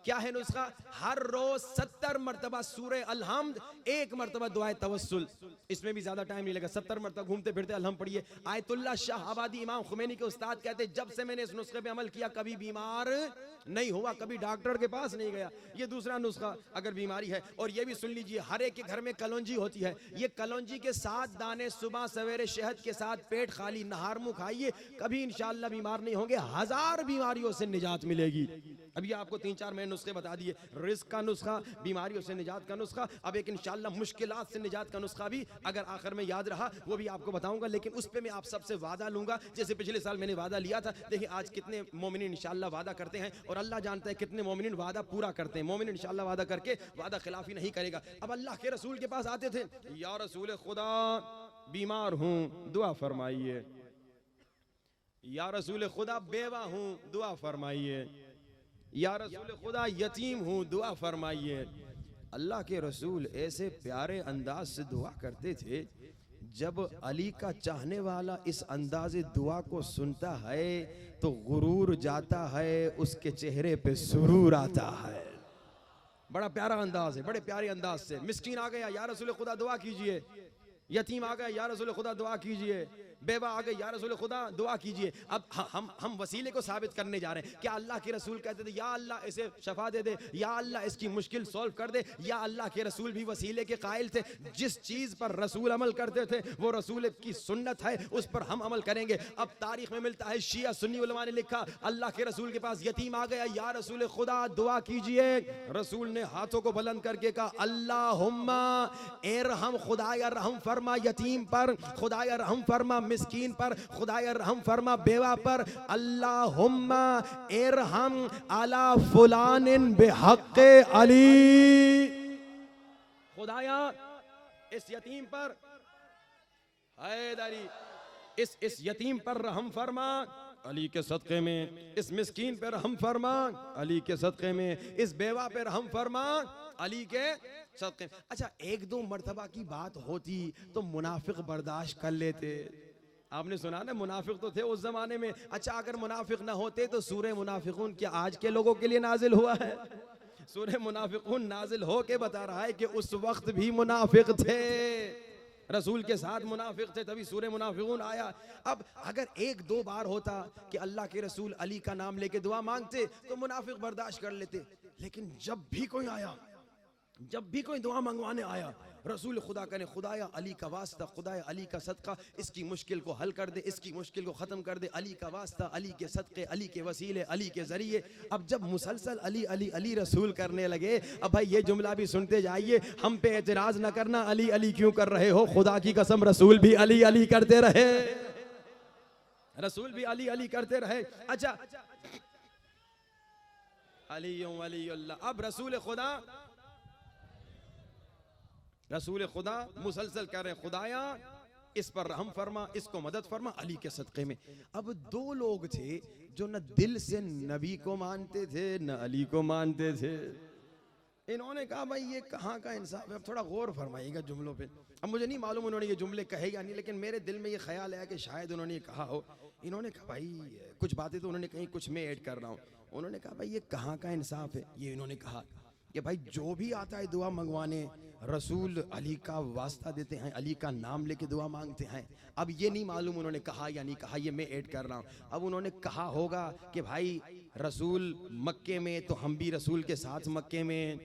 क्या है नुस्खा? हर रोज 70 मरतबा सूरे अलहम्द, 1 मरतबा दुआए तवस्सुल। इसमें भी ज्यादा टाइम नहीं लगा, 70 मरतबा घूमते फिरते अलहम्द पढ़िए। आयतुल्लाह शाह आबादी इमाम खुमैनी के उस्ताद कहते जब से मैंने इस नुस्खे पे अमल किया कभी बीमार नहीं हुआ, कभी डॉक्टर के पास नहीं गया। ये दूसरा नुस्खा अगर बीमारी है। और ये भी सुन लीजिए, हर एक के घर में कलौंजी होती है, ये कलौंजी के 7 दाने सुबह सवेरे शहद के साथ पेट खाली नहार मुंह खाइए, कभी इंशाअल्लाह बीमार नहीं होंगे, 1000 बीमारियों से निजात मिलेगी। अभी आपको 3-4 मैंने नुस्खे बता दिए, रिस्क का नुस्खा, बीमारियों से निजात का नुस्खा। अब एक इंशाअल्लाह मुश्किलात से निजात का नुस्खा भी अगर आखिर में याद रहा वो भी आपको बताऊंगा, लेकिन उस पे मैं आप सबसे वादा लूंगा, जैसे पिछले साल मैंने वादा लिया था। देखिए आज कितने मोमिनीन इंशाअल्लाह वादा करते हैं और अल्लाह जानता है कितने मोमिनीन वादा पूरा करते हैं। मोमिन इंशाअल्लाह वादा करके वादा खिलाफी नहीं करेगा। अब अल्लाह के रसूल के पास आते थे, या रसूल खुदा बीमार हूँ दुआ फरमाइए, या रसूल खुदा बेवा हूँ दुआ फरमाइए, या रसूल खुदा यतीम हूँ दुआ फरमाइए। अल्लाह के रसूल ऐसे प्यारे अंदाज से दुआ करते थे, जब अली का चाहने वाला इस अंदाज़े दुआ को सुनता है तो गुरूर जाता है, उसके चेहरे पे सुरूर आता है। बड़ा प्यारा अंदाज है, बड़े प्यारे अंदाज से। मिस्कीन आ गया, या रसूल खुदा दुआ कीजिए, यतीम आ गया, या रसूल खुदा दुआ कीजिए, बेवा आ गई, या रसूल खुदा दुआ कीजिए। अब हम वसीले को साबित करने जा रहे हैं। क्या अल्लाह के रसूल कहते थे या अल्लाह इसे शफा दे दे, या अल्लाह इसकी मुश्किल सॉल्व कर दे? या अल्लाह के रसूल भी वसीले के कायल थे? जिस चीज पर रसूल अमल करते थे वो रसूल की सुन्नत है, उस पर हम अमल करेंगे। अब तारीख में मिलता है, शिया सुन्नी उलमा ने लिखा, अल्लाह के रसूल के पास यतीम आ गया, या रसूल खुदा दुआ कीजिए। रसूल ने हाथों को बुलंद करके कहा, अल्लाहुम्मा इरहम, खुदाया रहम फरमा यतीम पर, खुदाया रहम फरमा मिस्कीन पर, खुदाया रहम फरमा बेवा पर, अल्लाहुम्मा इरहम अला फुलानिन बिहक़्क़े अली। खुदाया इस यतीम पर, हैदरी इस यतीम पर रहम फरमा अली के सदक़े में, इस मिस्कीन पर रहम फरमा अली के सदक़े में, इस बेवा पे रहम फरमा अली के सदक़े। अच्छा, 1-2 मरतबा की बात होती तो मुनाफिक बर्दाश्त कर लेते। आपने सुना ना, मुनाफिक तो थे उस जमाने में। अच्छा, अगर मुनाफिक ना होते तो सूरह मुनाफिकून क्या आज के लोगों के लिए नाजिल हुआ है? सूरह मुनाफिकून नाजिल हो के बता रहा है कि उस वक्त भी मुनाफिक थे, रसूल के साथ मुनाफिक थे, तभी सूरह मुनाफिकून आया। अब अगर 1-2 बार होता कि अल्लाह के रसूल अली का नाम लेके दुआ मांगते तो मुनाफिक बर्दाश्त कर लेते, लेकिन जब भी कोई आया जब भी कोई दुआ मंगवाने आया रसूल खुदा कने खुदाया अली का वास्ता, खुदाया अली का सदका, इसकी मुश्किल को हल कर दे, इसकी मुश्किल को ख़त्म कर दे, अली का वास्ता, अली के सदक़े, अली के वसीले, अली के ज़रिए। अब जब मुसलसल अली अली अली रसूल करने लगे, अब भाई ये जुमला भी सुनते जाइए, हम पे एतराज़ न करना, अली अली क्यों कर रहे हो, खुदा की कसम रसूल भी अली अली करते रहे, रसूल भी अली अली करते रहे। अच्छा, अली अल्लाह। अब रसूल खुदा मुसलसल कर रहे, खुदाया इस पर रहम फरमा, इसको मदद फरमा अली के सदक़े में। अब दो लोग थे जो न दिल से नबी को मानते थे न अली को मानते थे। इन्होंने कहा भाई ये कहाँ का इंसाफ है, अब थोड़ा गौर फरमाइएगा जुमलों पे। अब मुझे नहीं मालूम उन्होंने ये जुमले कहे या नहीं, लेकिन मेरे दिल में ये ख्याल है कि शायद उन्होंने ये कहा हो। इन्होंने कहा भाई कुछ बातें तो उन्होंने कहीं, कुछ मैं ऐड कर रहा हूँ। उन्होंने कहा भाई ये कहाँ का इंसाफ है। ये इन्होंने कहा कि भाई जो भी आता है दुआ मंगवाने, रसूल अली का वास्ता देते हैं, अली का नाम लेके दुआ मांगते हैं। अब ये नहीं मालूम उन्होंने कहा या नहीं कहा, ये मैं ऐड कर रहा हूँ। अब उन्होंने कहा होगा कि भाई रसूल मक्के में तो हम भी रसूल के साथ मक्के में,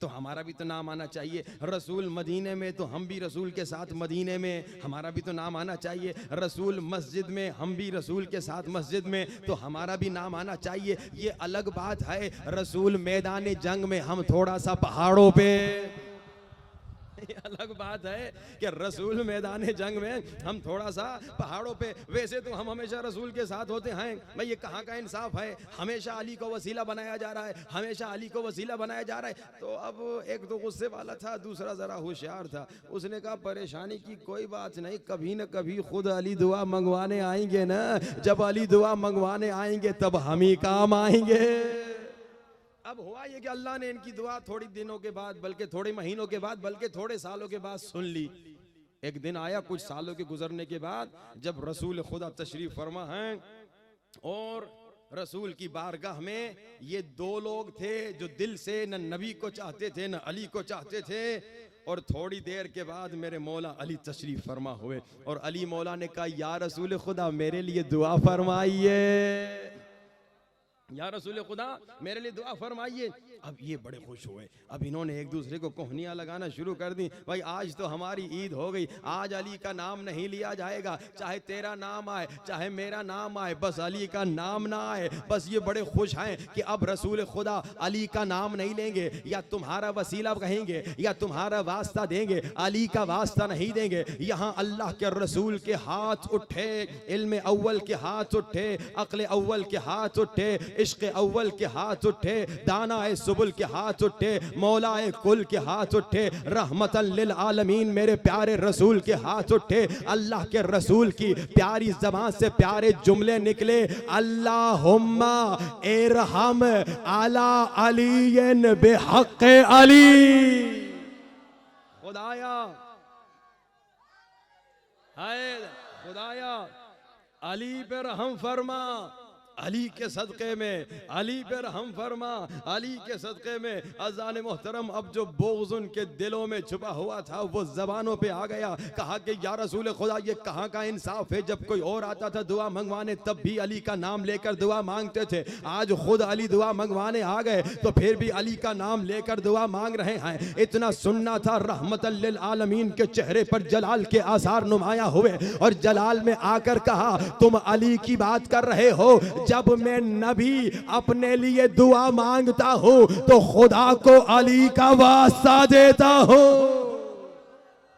तो हमारा भी तो नाम आना चाहिए। रसूल मदीने में तो हम भी रसूल के साथ मदीने में, हमारा भी तो नाम आना चाहिए। रसूल मस्जिद में, हम भी रसूल के साथ मस्जिद में, तो हमारा भी नाम आना चाहिए। ये अलग बात है रसूल मैदान जंग में, हम थोड़ा सा पहाड़ों पे। ये अलग बात है कि रसूल मैदान जंग में, हम थोड़ा सा पहाड़ों पे। वैसे तो हम हमेशा रसूल के साथ होते हैं। भाई ये कहाँ का इंसाफ है, हमेशा अली को वसीला बनाया जा रहा है, हमेशा अली को वसीला बनाया जा रहा है। तो अब एक तो गुस्से वाला था, दूसरा जरा होशियार था। उसने कहा परेशानी की कोई बात नहीं, कभी न कभी खुद अली दुआ मंगवाने आएंगे ना। जब अली दुआ मंगवाने आएंगे तब हम ही काम आएंगे। अब हुआ ये कि अल्लाह ने इनकी दुआ थोड़ी दिनों के बाद, बल्कि थोड़े महीनों के बाद, बल्कि थोड़े सालों के बाद सुन ली। एक दिन आया कुछ सालों के गुजरने के बाद, जब रसूल खुदा तशरीफ फरमा हैं और रसूल की बारगाह में ये दो लोग थे जो दिल से न नबी को चाहते थे न अली को चाहते थे। और थोड़ी देर के बाद मेरे मौला अली तशरीफ फरमा हुए और अली मौला ने कहा या रसूल खुदा मेरे लिए दुआ फरमाइए, या रसूल खुदा मेरे लिए दुआ फरमाइए। अब ये बड़े खुश हुए। अब इन्होंने एक दूसरे को कोहनियाँ लगाना शुरू कर दी। भाई आज तो हमारी ईद हो गई, आज अली का नाम नहीं लिया जाएगा, चाहे तेरा नाम आए चाहे मेरा नाम आए, बस अली का नाम ना आए। बस ये बड़े खुश हैं कि अब रसूल खुदा अली का नाम नहीं लेंगे, या तुम्हारा वसीला कहेंगे या तुम्हारा वास्ता देंगे, अली का वास्ता नहीं देंगे। यहाँ अल्लाह के रसूल के हाथ उठे, इल्म अव्वल के हाथ उठे, अक्ल अव्वल के हाथ उठे, इश्क अव्वल के हाथ उठे, दानाए सुबुल के हाथ उठे, मौलाए कुल के हाथ उठे, रहमतन लिल आलमीन मेरे प्यारे रसूल के हाथ उठे। अल्लाह के रसूल की प्यारी ज़बान से प्यारे जुमले निकले, अल्लाहुम्मा इरहम अला अलीयन बिहक़ अली। खुदाया हाय खुदाया अली पे रहम फरमा, अली के सदक़े में, अली पर हम फरमा, अली के सदक़े में। अज़ान मोहतरम अब जो बोग़्ज़ उनके दिलों में छुपा हुआ था वो ज़बानों पे आ गया। कहा कि या रसूल खुदा ये कहाँ का इंसाफ है, जब कोई और आता था दुआ मंगवाने तब भी अली का नाम लेकर दुआ मांगते थे, आज खुद अली दुआ मंगवाने आ गए तो फिर भी अली का नाम लेकर दुआ मांग रहे हैं। इतना सुनना था, रहमतल लिल आलमीन के चेहरे पर जलाल के आसार नुमाया हुए और जलाल में आकर कहा तुम अली की बात कर रहे हो, जब मैं नबी अपने लिए दुआ मांगता हूं तो खुदा को अली का वास्ता देता हूं।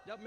जब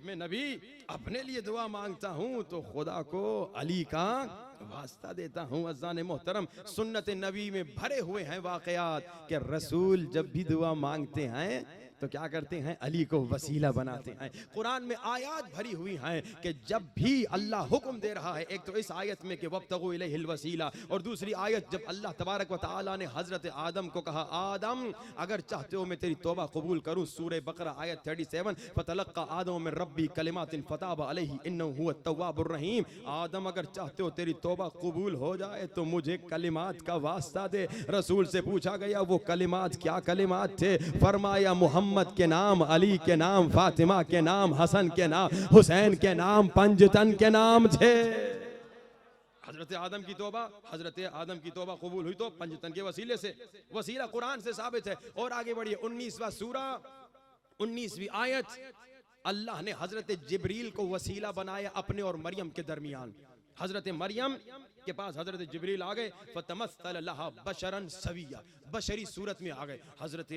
मैं नबी अपने लिए दुआ मांगता हूं तो खुदा को अली का वास्ता देता हूं। अज़ान मोहतरम सुन्नत नबी में भरे हुए हैं वाक़यात कि रसूल जब भी दुआ मांगते हैं तो क्या करते हैं, अली को वसीला बनाते हैं। कुरान में आयत भरी हुई हैं कि जब भी अल्लाह हुक्म दे रहा है, एक तो इस आयत में कि वब्तगू इलैहिल वसीला, और दूसरी आयत जब अल्लाह तबारक व तआला ने हजरत आदम को कहा आदम अगर चाहते हो मैं तेरी तौबा कबूल करूं, सूरह बकरा आयत 37, फतलक्का आदम मिन रब्बी कलिमातिन फताब अलैहि इन्नहु हुवत तव्वाबुर रहीम। आदम अगर चाहते हो तेरी तौबा कबूल हो जाए तो मुझे कलिमात का वास्ता दे। रसूल से पूछा गया वो कलिमात क्या कलिमात थे, फरमाया मोहम्मद के नाम, अली के नाम, फातिमा के नाम, हसन के नाम, हुसैन के नाम, पंजतन के नाम थे। हजरत आदम की तौबा कबूल हुई तो पंजतन के वसीले से, वसीला कुरान से साबित है। और आगे बढ़िए 19वां सूरा 19वीं आयत, अल्लाह ने हजरत जिब्रील को वसीला बनाया अपने और मरियम के दरमियान। हजरत मरियम के पास हजरत जिब्रील आ गए, फतमस्सल लहा बशरन सविया, बशरी सूरत में आ गए। हजरत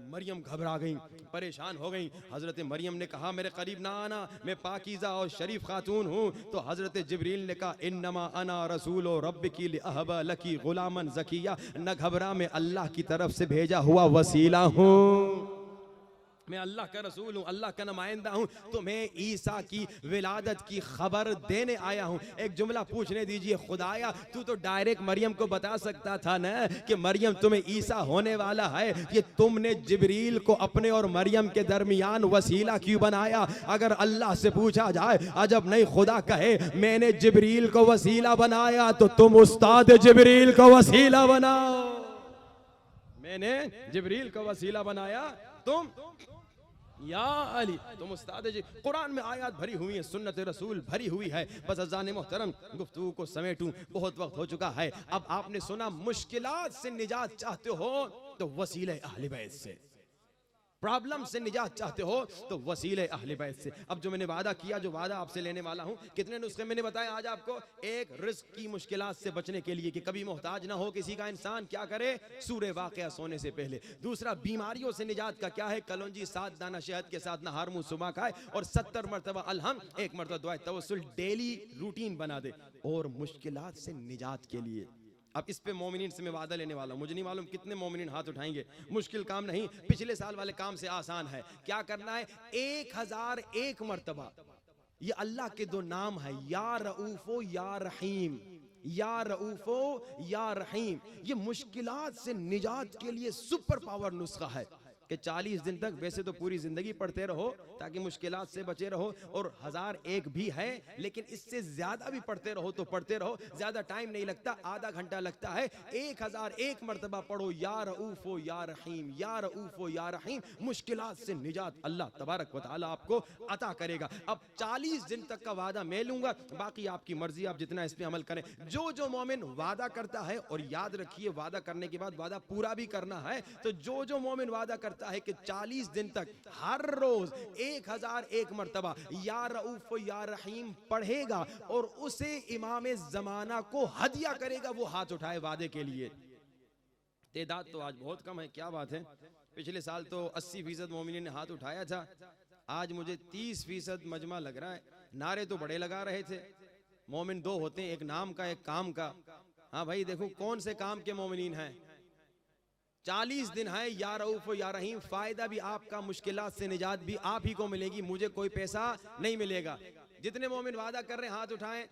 मरियम घबरा गई, परेशान हो गई। हजरत मरियम ने कहा मेरे करीब ना आना, मैं पाकीज़ा और शरीफ खातून हूँ। तो हजरत जिब्रील ने कहा इन्नमा अना रसूलो रब्बिकी लिअहबा लकी गुलामन ज़किया, न घबरा, मैं अल्लाह की तरफ से भेजा हुआ वसीला हूँ, मैं अल्लाह का रसूल हूँ, अल्लाह का नुमाइंदा हूँ। तो मैं ईसा की विलादत की खबर देने आया हूँ। एक जुमला पूछने दीजिए, खुदाया तू तो डायरेक्ट मरियम को बता सकता था ना कि मरियम तुम्हें ईसा होने वाला है, ये तुमने जिब्रील को अपने और मरियम के दरमियान वसीला क्यों बनाया? अगर अल्लाह से पूछा जाए अजब नहीं, खुदा कहे मैंने जिब्रील को वसीला बनाया तो तुम उस्ताद जिब्रील को वसीला बनाओ। मैंने जिब्रील को वसीला बनाया, तुम या अली तुम उस्ताद जी। कुरान में आयत भरी हुई है, सुन्नत रसूल भरी हुई है। बस अज़ान मोहतरम गुफ्तगू को समेटूं, बहुत वक्त हो चुका है। अब आपने सुना मुश्किलात से निजात चाहते हो तो वसीले अहले बैत से, प्रॉब्लम से निजात चाहते हो तो वसीले अहले बैत से। अब जो मैंने वादा किया, जो वादा आपसे लेने वाला हूं, कितने नुस्खे मैंने बताए आज आपको। एक, रिस्क की मुश्किलात से बचने के लिए कि कभी मोहताज ना हो किसी का इंसान, क्या करे? सूरे वाक़या सोने से पहले। दूसरा, बीमारियों से निजात का क्या है? कलौंजी 7 दाना शहद के साथ नहार मुंह सुबह खाए और 70 मरतबा अलहम, 1 मरतबा दुआ तवस्सुल डेली रूटीन बना दे। और मुश्किलात से निजात के लिए अब इस पे मोमिनीन से मैं वादा लेने वाला हूं। मुझे नहीं मालूम कितने मोमिनीन हाथ उठाएंगे। मुश्किल काम नहीं, पिछले साल वाले काम से आसान है। क्या करना है? 1001 मरतबा ये अल्लाह के 2 नाम है, या रऊफो या रहीम, या रऊफो या रहीम। ये मुश्किलात से निजात के लिए सुपर पावर नुस्खा है कि 40 दिन तक, वैसे तो पूरी जिंदगी पढ़ते रहो ताकि मुश्किलात से बचे रहो, और 1001 भी है लेकिन इससे ज्यादा भी पढ़ते रहो तो पढ़ते रहो। ज्यादा टाइम नहीं लगता, आधा घंटा लगता है। 1001 मरतबा पढ़ो या रऊफो या रहीम, या रऊफो या रहीम। मुश्किलात से निजात अल्लाह तबारक व तआला आपको अता करेगा। अब 40 दिन तक का वादा मैं लूंगा, बाकी आपकी मर्जी, आप जितना इस पे अमल करें। जो मोमिन वादा करता है, और याद रखिए वादा करने के बाद वादा पूरा भी करना है, तो जो मोमिन वादा करता है कि 40 दिन तक हर रोज 1001 मरतबा या रऊफ या रहीम पढ़ेगा और उसे इमाम जमाना को हदिया करेगा, वो हाथ उठाए वादे के लिए। तादाद तो आज बहुत कम है, क्या बात है। पिछले साल तो 80% मोमिनीन ने हाथ उठाया था, आज मुझे 30% मजमा लग रहा है। नारे तो बड़े लगा रहे थे। मोमिन 2 होते हैं, एक नाम का एक काम का। हाँ भाई देखो कौन से काम के मोमिनीन हैं। 40 दिन है या रऊफ या रहीम, फायदा भी आपका, मुश्किलात से निजात भी आप ही को मिलेगी, मुझे कोई पैसा नहीं मिलेगा। जितने मोमिन वादा कर रहे हैं हाथ उठाएं।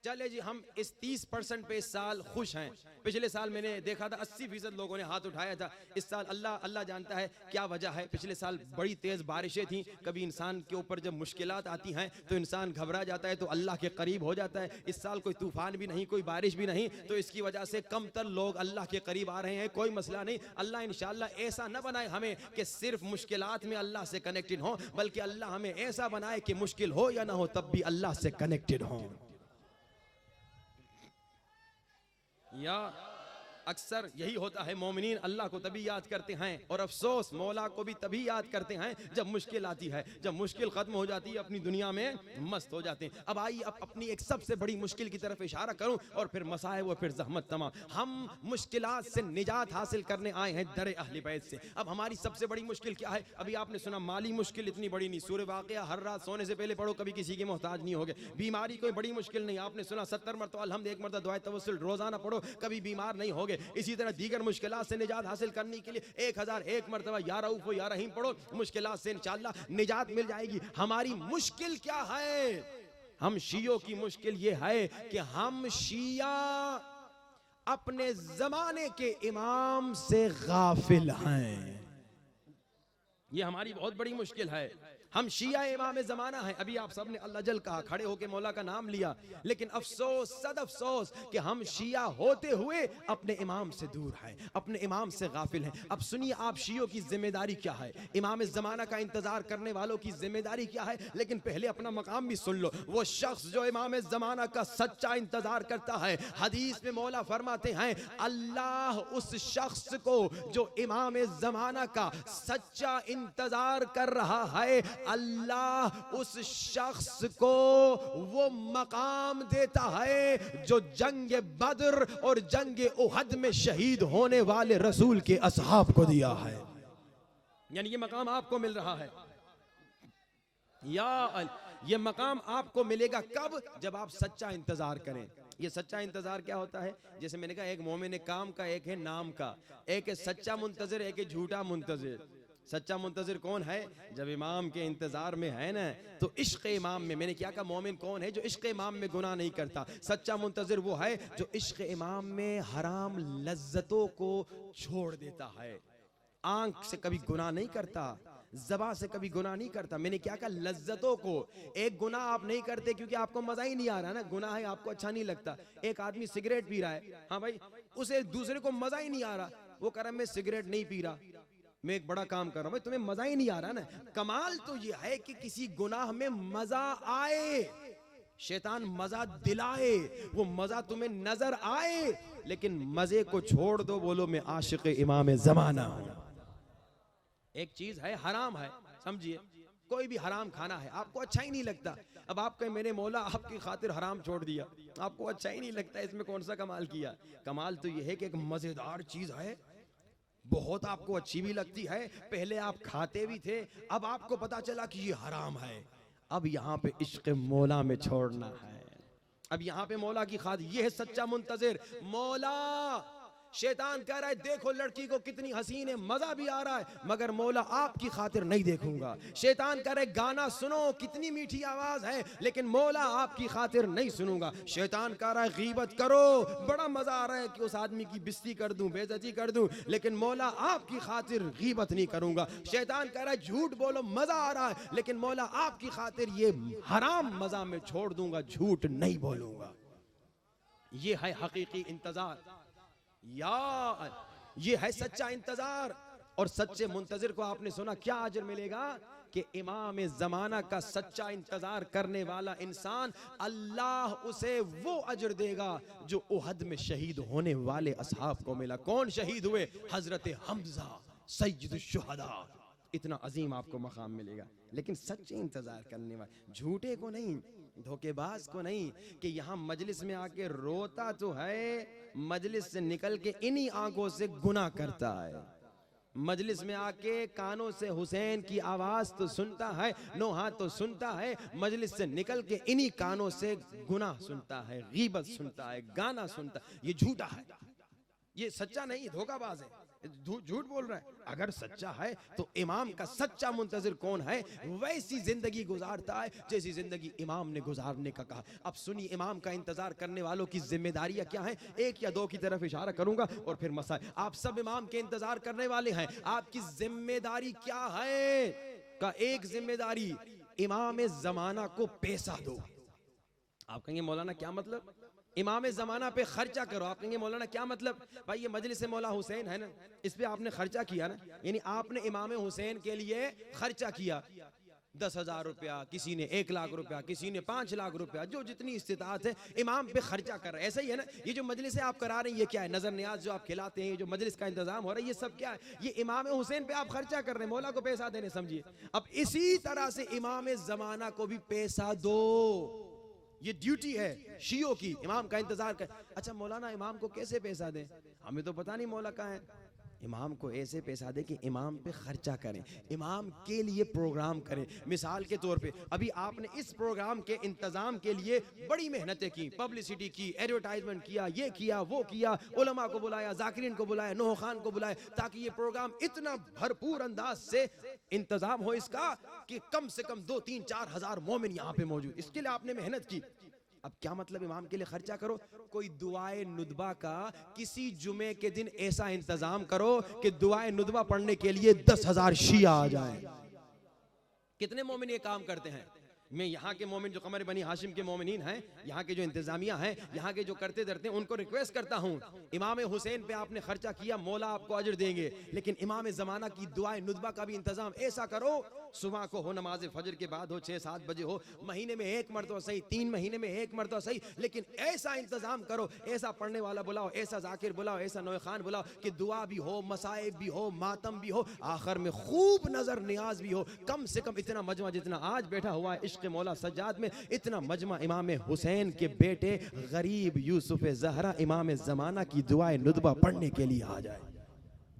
चले जी, हम इस 30% पे इस साल खुश हैं। पिछले साल मैंने देखा था 80% लोगों ने हाथ उठाया था। इस साल अल्लाह जानता है क्या वजह है। पिछले साल बड़ी तेज बारिशें थी। कभी इंसान के ऊपर जब मुश्किलात आती हैं तो इंसान घबरा जाता है, तो अल्लाह के करीब हो जाता है। इस साल कोई तूफान भी नहीं, कोई बारिश भी नहीं, तो इसकी वजह से कम तर लोग अल्लाह के करीब आ रहे हैं। कोई मसला नहीं, अल्लाह इंशाअल्लाह ऐसा न बनाए हमें कि सिर्फ मुश्किलात में अल्लाह से कनेक्टेड हो, बल्कि अल्लाह हमें ऐसा बनाए कि मुश्किल हो या ना हो तब भी अल्लाह से कनेक्टेड हो। या अक्सर यही होता है, मोमिनीन अल्लाह को तभी याद करते हैं और अफसोस मौला को भी तभी याद करते हैं जब मुश्किल आती है। जब मुश्किल खत्म हो जाती है अपनी दुनिया में मस्त हो जाते हैं। अब आइए अब अपनी एक सबसे बड़ी मुश्किल की तरफ इशारा करूं और फिर मसाइब व फिर जहमत तमाम। हम मुश्किलात से निजात हासिल करने आए हैं दर अहले बैत से। अब हमारी सबसे बड़ी मुश्किल क्या है? अभी आपने सुना माली मुश्किल इतनी बड़ी नहीं, सूरह वाक़िया हर रात सोने से पहले पढ़ो, कभी किसी के मोहताज नहीं होगे। बीमारी कोई बड़ी मुश्किल नहीं, आपने सुना 70 मरतबा अल्हम्द, 1 मरतबा दुआ तवस्सुल रोजाना पढ़ो, कभी बीमार नहीं होगे। इसी तरह दीगर मुश्किलात से निजात हासिल करने के लिए 1001 मरतबा या रऊफ या रहीम पढ़ो, मुश्किलात से इंशाअल्लाह निजात मिल जाएगी। हमारी मुश्किल क्या है? हम शियों की मुश्किल ये है कि हम शिया अपने जमाने के इमाम से गाफिल हैं। ये हमारी बहुत बड़ी मुश्किल है। हम शिया इमाम ज़माना हैं। अभी आप सब ने अल्लाह जल कहा, खड़े होके मौला का नाम लिया, लेकिन अफसोस सद अफसोस कि हम शिया होते हुए अपने इमाम से दूर हैं, अपने इमाम से गाफिल हैं। अब सुनिए आप शियों की जिम्मेदारी क्या है, इमाम ज़माना का इंतजार करने वालों की जिम्मेदारी क्या है। लेकिन पहले अपना मकाम भी सुन लो। वो शख्स जो इमाम ज़माना का सच्चा इंतजार करता है, हदीस में मौला फरमाते हैं अल्लाह उस शख्स को जो इमाम ज़माना का सच्चा इंतजार कर रहा है, अल्लाह उस शख्स को वो मकाम देता है जो जंग बद्र और जंग उहद में शहीद होने वाले रसूल के असहाब को दिया है। यानी ये मकाम आपको मिल रहा है। ये मकाम आपको मिलेगा कब? जब आप सच्चा इंतजार करें। ये सच्चा इंतजार क्या होता है? जैसे मैंने कहा, एक मोमिन काम का, एक है नाम का, एक है सच्चा मुंतजिर, एक है झूठा मुंतजिर। सच्चा मुंतजिर कौन है? जब इमाम के इंतजार में है ना, तो इश्क इमाम में, मैंने क्या कहा, मोमिन कौन है? जो इश्क इमाम में गुनाह नहीं करता। सच्चा मुंतजिर वो है जो इश्क इमाम में हराम लज्जतों को छोड़ देता है। आंख से कभी गुनाह नहीं करता, ज़बान से कभी गुनाह नहीं करता। मैंने क्या कहा, लज्जतों को। एक गुनाह आप नहीं करते क्योंकि आपको मजा ही नहीं आ रहा ना, गुनाह है आपको अच्छा नहीं लगता। एक आदमी सिगरेट पी रहा है, हाँ भाई, उसे दूसरे को मजा ही नहीं आ रहा, वो कह रहा है मैं सिगरेट नहीं पी रहा, मैं एक बड़ा काम कर रहा हूं। भाई तुम्हें मजा ही नहीं आ रहा ना। कमाल तो ये है कि किसी गुनाह में मजा आए, शैतान मजा दिलाए, वो मजा तुम्हें नजर आए, लेकिन मजे को छोड़ दो, बोलो मैं आशिक इमाम ज़माना हूं। एक चीज है हराम है, समझिए, कोई भी हराम खाना है, आपको अच्छा ही नहीं लगता। अब आप कहें मैंने मौला आपकी खातिर हराम छोड़ दिया, आपको अच्छा ही नहीं लगता, इसमें कौन सा कमाल किया? कमाल तो यह है कि एक मजेदार चीज है, बहुत आपको अच्छी भी लगती है, पहले आप खाते भी थे, अब आपको पता चला कि ये हराम है। अब यहाँ पे इश्क मौला में छोड़ना है। अब यहाँ पे मौला की खातिर, ये है सच्चा मुंतजिर। मौला, शैतान कह रहा है देखो लड़की को कितनी हसीन है, मजा भी आ रहा है, मगर मौला आपकी खातिर नहीं देखूंगा। शैतान कह रहा है गाना सुनो कितनी मीठी आवाज है, लेकिन मौला आपकी खातिर नहीं सुनूंगा। शैतान कह रहा है गीबत करो, बड़ा मजा आ रहा है कि उस आदमी की बेइज्जती कर दूं, बेइज्जती कर दूं, लेकिन मौला आपकी खातिर गीबत नहीं करूंगा। शैतान कह रहा है झूठ बोलो, मजा आ रहा है, लेकिन मौला आपकी खातिर ये हराम मजा में छोड़ दूंगा, झूठ नहीं बोलूंगा। ये है हकीकी इंतजार, ये है सच्चा इंतजार। और सच्चे मुंतजिर को आपने सुना क्या अजर मिलेगा कि इमाम ज़माना का सच्चा इंतजार करने वाला इंसान, अल्लाह उसे वो अजर देगा जो उहद में शहीद होने वाले असहाब को मिला। कौन शहीद हुए? हजरत हमजा सैयद शुहदा। इतना अजीम आपको मकाम मिलेगा। लेकिन सच्चे इंतजार करने वाले, झूठे को नहीं, धोखेबाज को नहीं, कि यहाँ मजलिस में आके रोता तो है, मजलिस से निकल के इन्हीं आंखों से गुनाह करता है। मजलिस में आके कानों से हुसैन की आवाज तो सुनता है, नोहा तो सुनता है, मजलिस से निकल के इन्हीं कानों से गुनाह सुनता है, गीबत सुनता है, गाना सुनता है। ये झूठा है, ये सच्चा नहीं, धोखाबाज है, झूठ बोल रहा है। अगर सच्चा है तो इमाम का सच्चा मुंतजिर कौन है? वैसी जिंदगी गुजारता है जैसी जिंदगी इमाम ने गुजारने का कहा। अब सुनिए इमाम का इंतजार करने वालों की जिम्मेदारियां क्या हैं, एक या दो की तरफ इशारा करूंगा और फिर मसाइल। आप सब इमाम के इंतजार करने वाले हैं, आपकी जिम्मेदारी क्या है? का एक जिम्मेदारी, इमाम ज़माना को पैसा दो। आप कहेंगे मौलाना क्या मतलब? इमाम ज़माना पे खर्चा करो। आप कहेंगे मौलाना क्या मतलब? भाई ये मजलिस मौला हुसैन है ना, इस पे आपने खर्चा किया ना, यानी आपने इमाम हुसैन के लिए खर्चा किया 10,000 रुपया, किसी ने 1 लाख रुपया, किसी ने 5 लाख रुपया, जो जितनी इस्तिताअत है इमाम पे खर्चा कर रहा है। ऐसा ही है ना, ये जो मजलिस आप करा रहे हैं ये क्या है? नजर न्याज जो आप खिलाते हैं, जो मजलिस का इंतजाम हो रहा है, ये सब क्या है? ये इमाम हुसैन पे आप खर्चा कर रहे हैं, मौला को पैसा देने, समझिए। अब इसी तरह से इमाम ज़माना को भी पैसा दो, ये ड्यूटी है शियों की, इमाम का इंतजार कर। अच्छा मौलाना इमाम को कैसे पैसा दें? हमें तो पता नहीं मौला कहाँ है। इमाम को ऐसे पैसा दे कि इमाम पे खर्चा करें, इमाम के लिए प्रोग्राम करें। मिसाल के तौर पे अभी आपने इस प्रोग्राम के इंतजाम के लिए बड़ी मेहनतें की, पब्लिसिटी की, एडवर्टाइजमेंट किया, ये किया वो किया, उलमा को बुलाया, जाकिरीन को बुलाया, नूह खान को बुलाया, ताकि ये प्रोग्राम इतना भरपूर अंदाज से इंतजाम हो इसका कि कम से कम 2-3-4 हजार मोमिन यहाँ पे मौजूद। इसके लिए आपने मेहनत की। अब क्या मतलब इमाम के लिए खर्चा करो? कोई दुआए नुदबा का किसी जुमे के दिन ऐसा इंतजाम करो कि दुआए नुदबा पढ़ने के लिए 10,000 शिया आ जाए। कितने मोमिन ये काम करते हैं? मैं यहाँ के मोमिन जो कमर बनी हाशिम के मोमिनीन हैं, यहाँ के जो इंतजामिया हैं, यहाँ के जो करते धरते हैं, उनको रिक्वेस्ट करता हूँ, इमाम हुसैन पे आपने खर्चा किया, मौला आपको अजर देंगे, लेकिन इमाम ज़माना की दुआए नुदबा का भी इंतजाम ऐसा करो, सुबह को हो, नमाज फजर के बाद हो, 6-7 बजे हो, महीने में 1 मरतबा सही, 3 महीने में 1 मरतबा सही, लेकिन ऐसा इंतजाम करो, ऐसा पढ़ने वाला बुलाओ, ऐसा जाकिर बुलाओ, ऐसा नौए खान बुलाओ कि दुआ भी हो, मसाइब भी हो, मातम भी हो, आखिर में खूब नजर नियाज भी हो। कम से कम इतना मजमा जितना आज बैठा हुआ है इश्क मौला सज्जाद में, इतना मजमा इमाम हुसैन के बेटे गरीब यूसुफ ज़हरा इमाम ज़माना की दुआए नुदबा पढ़ने के लिए आ जाए।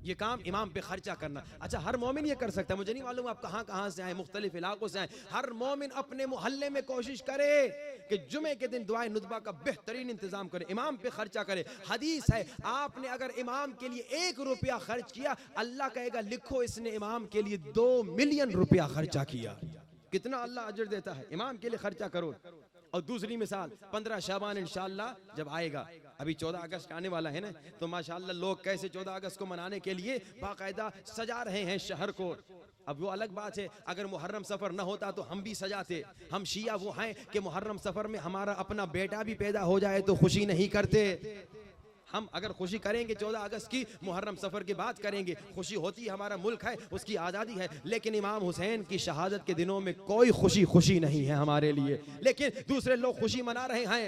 ये काम इमाम पे खर्चा करना। अच्छा, हर मोमिन ये कर सकता है, मुझे नहीं मालूम आप कहाँ कहाँ से आए, मुख्तलिफ इलाकों से आए। हर मोमिन अपने मोहल्ले में कोशिश करे कि जुमे के दिन दुआए नुदबा का बेहतरीन इंतजाम करे, इमाम पे खर्चा करे। हदीस है, आपने अगर इमाम के लिए 1 रुपया खर्च किया, अल्लाह कहेगा लिखो इसने इमाम के लिए 2 मिलियन रुपया खर्चा किया। कितना अल्लाह अजर देता है। इमाम के लिए खर्चा करो। और दूसरी मिसाल 15 शाबान इंशाअल्लाह जब आएगा, अभी 14 अगस्त आने वाला है ना, तो माशाअल्लाह लोग कैसे 14 अगस्त को मनाने के लिए बाकायदा सजा रहे हैं शहर को। अब वो अलग बात है, अगर मुहर्रम सफ़र न होता तो हम भी सजाते। हम शिया वो हैं कि मुहर्रम सफ़र में हमारा अपना बेटा भी पैदा हो जाए तो खुशी नहीं करते। हम अगर खुशी करेंगे 14 अगस्त की, मुहर्रम सफ़र की बात करेंगे, खुशी होती है, हमारा मुल्क है, उसकी आज़ादी है, लेकिन इमाम हुसैन की शहादत के दिनों में कोई खुशी नहीं है हमारे लिए। लेकिन दूसरे लोग खुशी मना रहे हैं,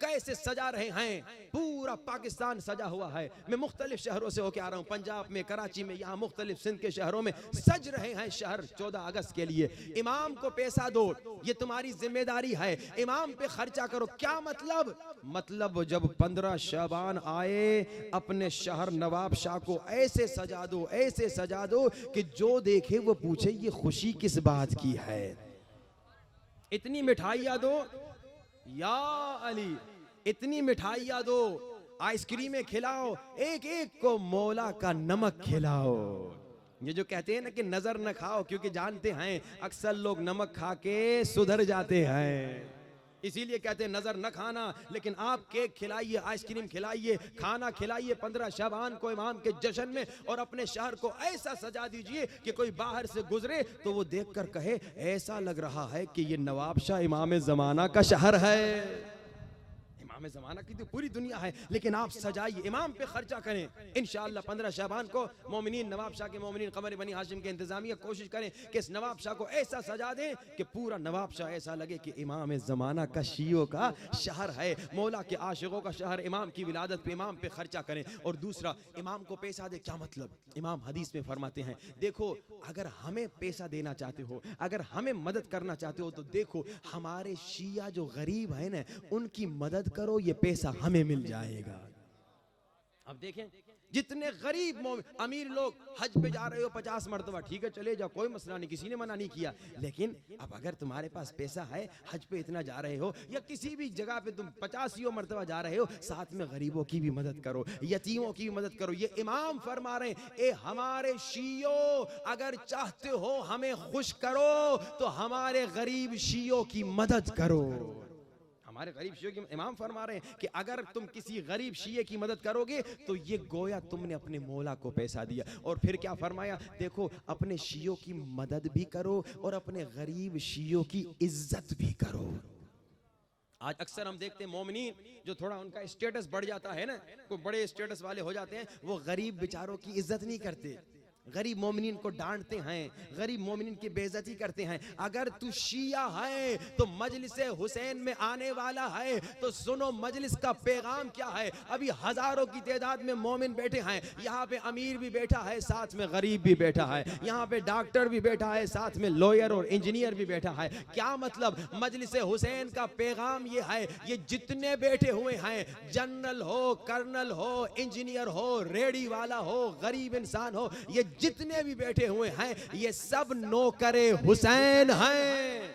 कैसे सजा रहे हैं, पूरा पाकिस्तान सजा हुआ है। मैं मुख्तलिफ शहरों से होके आ रहा हूँ, पंजाब में, कराची में, यहाँ मुख्तलिफ सिंध के शहरों में सज रहे हैं शहर 14 अगस्त के लिए। इमाम को पैसा दो, ये तुम्हारी जिम्मेदारी है, इमाम पे खर्चा करो। क्या मतलब जब 15 शाबान आए, अपने शहर नवाब शाह को ऐसे सजा दो कि जो देखे वो पूछे ये खुशी किस बात की है। इतनी मिठाइयाँ दो या अली, इतनी मिठाइयाँ दो, आइसक्रीमें खिलाओ, एक एक को मौला का नमक खिलाओ। ये जो कहते हैं ना कि नजर न खाओ, क्योंकि जानते हैं अक्सर लोग नमक खा के सुधर जाते हैं, इसीलिए कहते हैं नजर न खाना। लेकिन आप केक खिलाइए, आइसक्रीम खिलाइए, खाना खिलाइए 15 शाबान को इमाम के जश्न में, और अपने शहर को ऐसा सजा दीजिए कि कोई बाहर से गुजरे तो वो देखकर कहे ऐसा लग रहा है कि ये नवाब शाह इमाम ज़माना का शहर है। इमाम ज़माना की तो पूरी दुनिया है, लेकिन आप सजाइए, इमाम पे खर्चा करें। इंशाअल्लाह 15 शाबान को मोमिनीन, नवाब शाह के मोमिनीन, कमर बनी हाशिम के इंतजामिया कोशिश करें कि इस नवाब शाह को ऐसा सजा दें कि पूरा नवाब शाह ऐसा लगे कि इमाम ज़माना का शियों का शहर है, मौला के आशिकों का शहर। इमाम की विलादत पे, इमाम पे खर्चा करें। और दूसरा, इमाम को पैसा दे, क्या मतलब? इमाम हदीस में फरमाते हैं, देखो अगर हमें पैसा देना चाहते हो, अगर हमें मदद करना चाहते हो, तो देखो हमारे शिया जो गरीब है ना, उनकी मदद करो, ये पैसा हमें मिल जाएगा। अब देखें जितने गरीब अमीर लोग हज पे जा रहे हो 50 मरतबा, ठीक है चले जाओ, कोई मसला नहीं, किसी ने मना नहीं किया। लेकिन अब अगर तुम्हारे पास पैसा है, हज पे इतना जा रहे हो, या किसी भी जगह पे तुम 50 मरतबा जा रहे हो, साथ में गरीबों की भी मदद करो, यतीमों की भी मदद करो। ये इमाम फरमा रहे हैं, ए हमारे शियो अगर चाहते हो हमें खुश करो तो हमारे गरीब शियो की मदद करो। हमारे गरीब शियों की इमाम फरमा रहे हैं कि अगर तुम किसी गरीब शिये की मदद करोगे तो ये गोया तुमने अपने मौला को पैसा दिया। और फिर क्या फरमाया, देखो अपने शियों की मदद भी करो और अपने गरीब शियों की इज्जत भी करो। आज अक्सर हम देखते हैं मोमिनीन जो थोड़ा उनका स्टेटस बढ़ जाता है ना, कोई बड़े स्टेटस वाले हो जाते हैं, वो गरीब बेचारों की इज्जत नहीं करते, गरीब मोमिनीन को डांटते हैं, गरीब मोमिनीन की बेइज्जती करते हैं। अगर तू शिया है तो मजलिस हुसैन में आने वाला है तो सुनो मजलिस का पैगाम क्या है। अभी हजारों की तादाद में मोमिन बैठे हैं, यहाँ पे अमीर भी बैठा है, साथ में गरीब भी बैठा है, यहाँ पे डॉक्टर भी बैठा है, साथ में लॉयर और इंजीनियर भी बैठा है। क्या मतलब? मजलिस हुसैन का पैगाम ये है, ये जितने बैठे हुए हैं, जनरल हो, कर्नल हो, इंजीनियर हो, रेडी वाला हो, गरीब इंसान हो, ये जितने भी बैठे हुए हैं, ये सब नौकरे हुसैन हैं,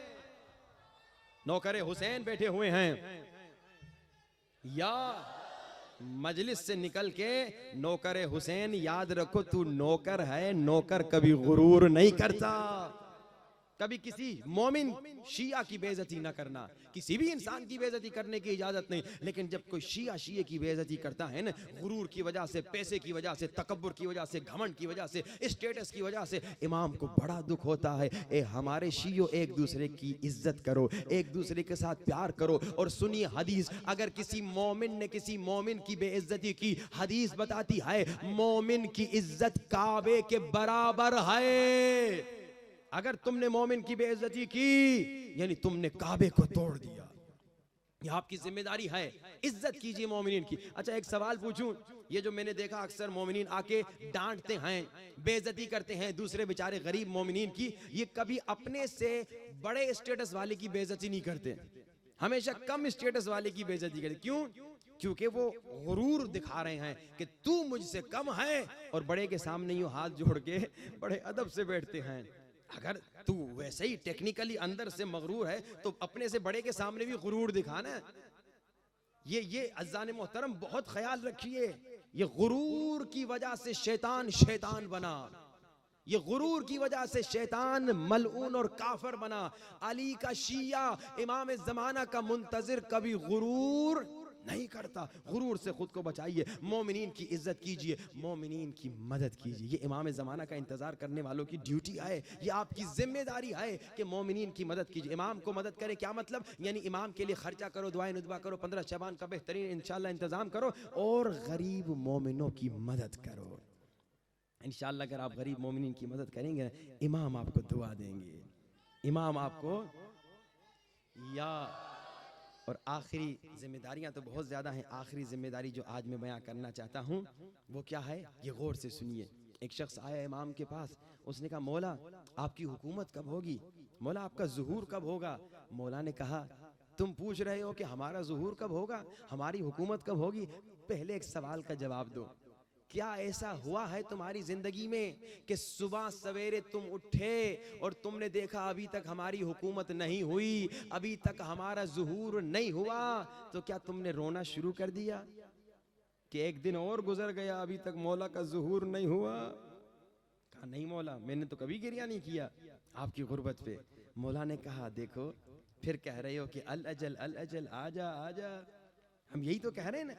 नौकरे हुसैन बैठे हुए हैं। या मजलिस से निकल के नौकरे हुसैन याद रखो, तू नौकर है, नौकर कभी गुरूर नहीं करता। कभी किसी मोमिन शिया की बेइज्जती न करना, किसी भी इंसान की बेइज्जती करने की इजाजत नहीं, लेकिन जब कोई शिया शिये की बेइज्जती करता है ना, गुरूर की वजह से, पैसे की वजह से, तकब्बुर की वजह से, घमंड की वजह से, स्टेटस की वजह से, इमाम को बड़ा दुख होता है। ए हमारे शियो, एक दूसरे की इज्जत करो, एक दूसरे के साथ प्यार करो। और सुनिए हदीस, अगर किसी मोमिन ने किसी मोमिन की बेइज्जती की, हदीस बताती है मोमिन की इज्जत काबे के बराबर है। अगर तुमने मोमिन की बेइज्जती की यानी तुमने काबे को तोड़ दिया। ये आपकी जिम्मेदारी है, इज्जत कीजिए मोमिनीन की। अच्छा एक सवाल पूछूं, ये जो मैंने देखा अक्सर मोमिनीन आके डांटते हैं, बेइज्जती करते हैं दूसरे बेचारे गरीब मोमिनीन की, ये कभी अपने से बड़े स्टेटस वाले की बेइज्जती नहीं करते, हमेशा कम स्टेटस वाले की बेइज्जती करते। क्यों? क्योंकि वो गुरूर दिखा रहे हैं कि तू मुझसे कम है, और बड़े के सामने यूं हाथ जोड़ के बड़े अदब से बैठते हैं। अगर तू वैसे ही टेक्निकली अंदर से मगरूर है तो अपने से बड़े के सामने भी गुरूर दिखाना। ये अज़ान मोहतरम बहुत ख्याल रखिए, ये गुरूर की वजह से शैतान शैतान बना, ये गुरूर की वजह से शैतान मलऊन और काफर बना। अली का शिया इमाम ज़माना का मुंतज़िर कभी गुरूर नहीं करता। गुरूर से खुद को बचाइए, मोमिनीन की इज्जत कीजिए, मोमिनीन की मदद कीजिए। ये इमाम ज़माना का इंतजार करने वालों की ड्यूटी है, ये आपकी जिम्मेदारी है कि मोमिनीन की मदद कीजिए। इमाम को मदद करें क्या मतलब? यानी इमाम के लिए खर्चा करो, दुआएं नुदबा करो, 15 शबान का बेहतरीन इंशाल्लाह इंतजाम करो, और गरीब मोमिनों की मदद करो। इंशाल्लाह अगर आप गरीब मोमिनीन की मदद करेंगे, इमाम आपको दुआ देंगे, इमाम आपको या। और आखिरी जिम्मेदारियां तो बहुत ज़्यादा हैं, आखिरी जिम्मेदारी जो आज मैं बयां करना चाहता हूं वो क्या है, ये गौर से सुनिए। एक शख्स आया इमाम के पास, उसने कहा मौला आपकी हुकूमत कब होगी, मौला आपका ज़ुहूर कब होगा। मौला ने कहा तुम पूछ रहे हो कि हमारा ज़ुहूर कब होगा, हमारी हुकूमत कब होगी, पहले एक सवाल का जवाब दो। क्या ऐसा हुआ है तुम्हारी जिंदगी में कि सुबह सवेरे तुम उठे और तुमने देखा अभी तक हमारी हुकूमत नहीं हुई, अभी तक हमारा ज़ुहूर नहीं हुआ, तो क्या तुमने रोना शुरू कर दिया कि एक दिन और गुजर गया अभी तक मौला का ज़ुहूर नहीं हुआ? कहा नहीं मौला, मैंने तो कभी गिरिया नहीं किया आपकी गुर्बत पे। मौला ने कहा देखो फिर कह रहे हो कि अल अजल अल अजल, आजा आजा, हम यही तो कह रहे हैं ना,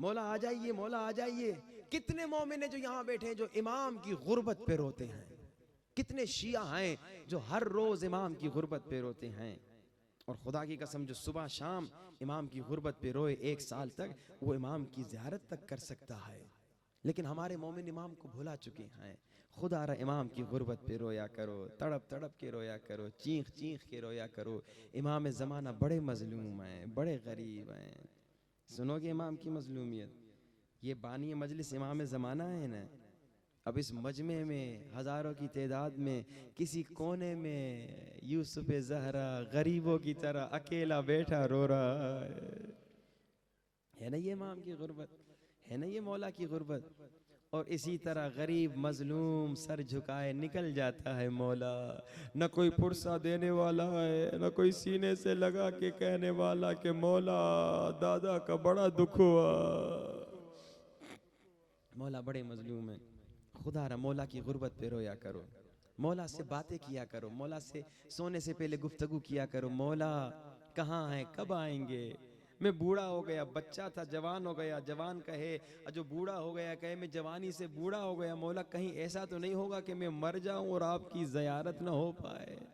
मौला आ जाइए, मौला आ जाइए। कितने मोमिन हैं जो यहाँ बैठे हैं जो इमाम की गुर्बत पे रोते हैं, कितने शिया हैं जो हर रोज इमाम की गुर्बत पे रोते हैं। और खुदा की कसम जो सुबह शाम इमाम की गुर्बत पे रोए 1 साल तक, वो इमाम की ज़ियारत तक कर सकता है। लेकिन हमारे मोमिन इमाम को भुला चुके हैं। खुदा रा इमाम की गुर्बत पे रोया करो, तड़प तड़प के रोया करो, चीख चीख के रोया करो। इमाम ज़माना बड़े मजलूम हैं, बड़े गरीब हैं। सुनोगे इमाम की मजलूमियत, ये बानी मजलिस इमाम ज़माना है ना, अब इस मजमे में हज़ारों की तादाद में किसी कोने में यूसुफ ज़हरा गरीबों की तरह अकेला बैठा रो रहा है ना, ये इमाम की गुर्बत है ना, ये मौला की गुर्बत। और इसी तरह गरीब मजलूम सर झुकाए निकल जाता है मौला, न कोई पुरसा देने वाला है, न कोई सीने से लगा के कहने वाला कि मौला दादा का बड़ा दुख हुआ। मौला बड़े मजलूम है। खुदा रा मौला की गुर्बत पे रोया करो, मौला से बातें किया करो, मौला से सोने से पहले गुफ्तगू किया करो। मौला कहाँ है, कब आएंगे, मैं बूढ़ा हो गया, बच्चा था जवान हो गया, जवान कहे, जो बूढ़ा हो गया कहे मैं जवानी से बूढ़ा हो गया। मौला कहीं ऐसा तो नहीं होगा कि मैं मर जाऊं और आपकी ज़ियारत ना हो पाए,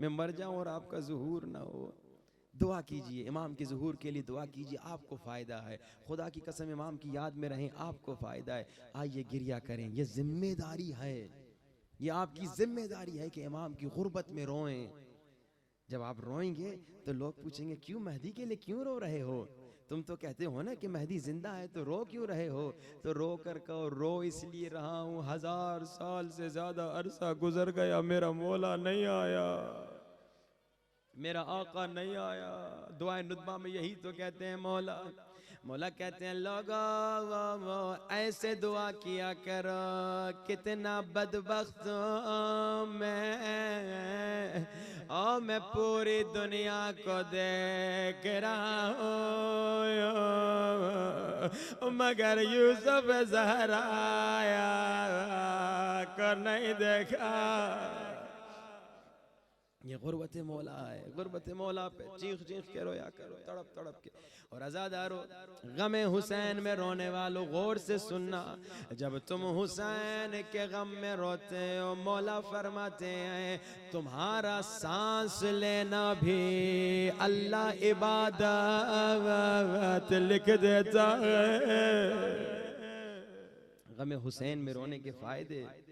मैं मर जाऊं और आपका ज़ुहूर ना हो। दुआ कीजिए, इमाम के ज़ुहूर के लिए दुआ कीजिए, आपको फ़ायदा है। खुदा की कसम इमाम की याद में रहें, आपको फ़ायदा है। आइए गिरिया करें, ये जिम्मेदारी है, ये आपकी जिम्मेदारी है कि इमाम की गुर्बत में रोएं। जब आप रोएंगे तो लोग पूछेंगे क्यों महदी के लिए क्यों रो रहे हो, तुम तो कहते हो ना कि महदी जिंदा है, तो रो क्यों रहे हो? तो रो कर कहो रो इसलिए रहा हूँ, 1000 साल से ज्यादा अरसा गुजर गया, मेरा मौला नहीं आया, मेरा आका नहीं आया। दुआए नुदबा में यही तो कहते हैं मौला, मौला कहते हैं लोगों ऐसे दुआ किया करो, कितना बदबख्त मैं पूरी दुनिया को देख रहा हूँ मगर यूसुफ ज़हरा को नहीं देखा। ये गुर्बत मौला है, गुर्बत मौला पे चीख चीख के रोया करो, तड़प तड़प के। और आज़ादारो, गमे हुसैन में रोने वालों गौर से सुनना, जब तुम हुसैन के गम में रोते हो मौला फरमाते हैं तुम्हारा सांस लेना भी अल्लाह इबादत लिख देता है। गमे हुसैन में रोने के फायदे,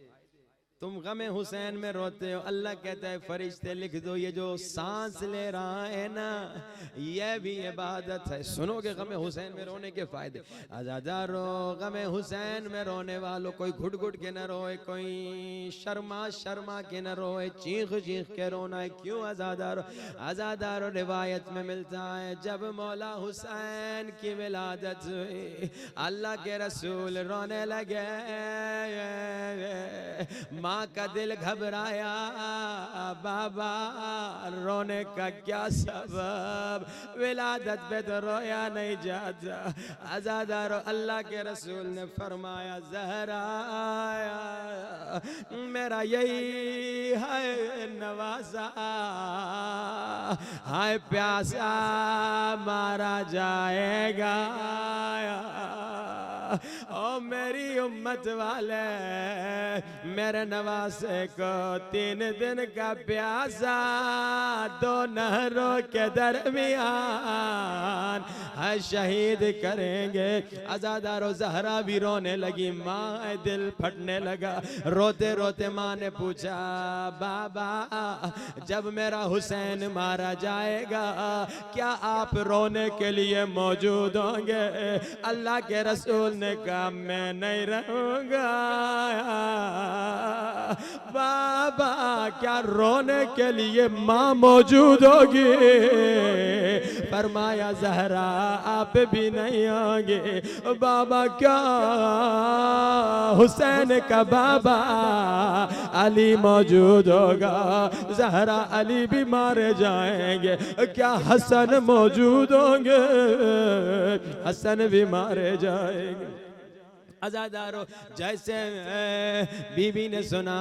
तुम गमे हुसैन में रोते हो, अल्लाह कहता है फरिश्ते लिख दो ये जो सांस ले रहा है ना ये भी इबादत है। सुनोगे गमे हुसैन में रोने के फायदे। आज़ादारो, गमे हुसैन में रोने वालों कोई घुट घुट के न रोए, कोई शर्मा शर्मा के न रोए, चीख चीख के रोना है। क्यों आज़ादारो? आज़ादारो रिवायत में मिलता है जब मौला हुसैन की विलादत हुई अल्लाह के रसूल रोने लगे, माँ का दिल घबराया, बाबा रोने का क्या सबब, विलादत पे तो रोया नहीं जाता। आज़ादारो, अल्लाह के रसूल ने फरमाया ज़हरा मेरा यही है नवासा, हाय प्यासा मारा जाएगा। ओ मेरी उम्मत वाले, मेरे नवासे को 3 दिन का प्यासा दो नहरों के दरमियान है शहीद करेंगे। आज़ादारो, ज़हरा भी रोने लगी, माँ दिल फटने लगा। रोते रोते माँ ने पूछा बाबा जब मेरा हुसैन मारा जाएगा क्या आप रोने के लिए मौजूद होंगे? अल्लाह के रसूल ने कहा मैं नहीं रहूंगा। बाबा क्या रोने के लिए माँ मौजूद होगी? फरमाया ज़हरा आप भी नहीं होंगे। बाबा क्या हुसैन का बाबा अली मौजूद होगा? ज़हरा अली भी मारे जाएंगे। क्या हसन मौजूद होंगे? हसन भी मारे जाएंगे। आज़ादारो, जैसे बीबी ने सुना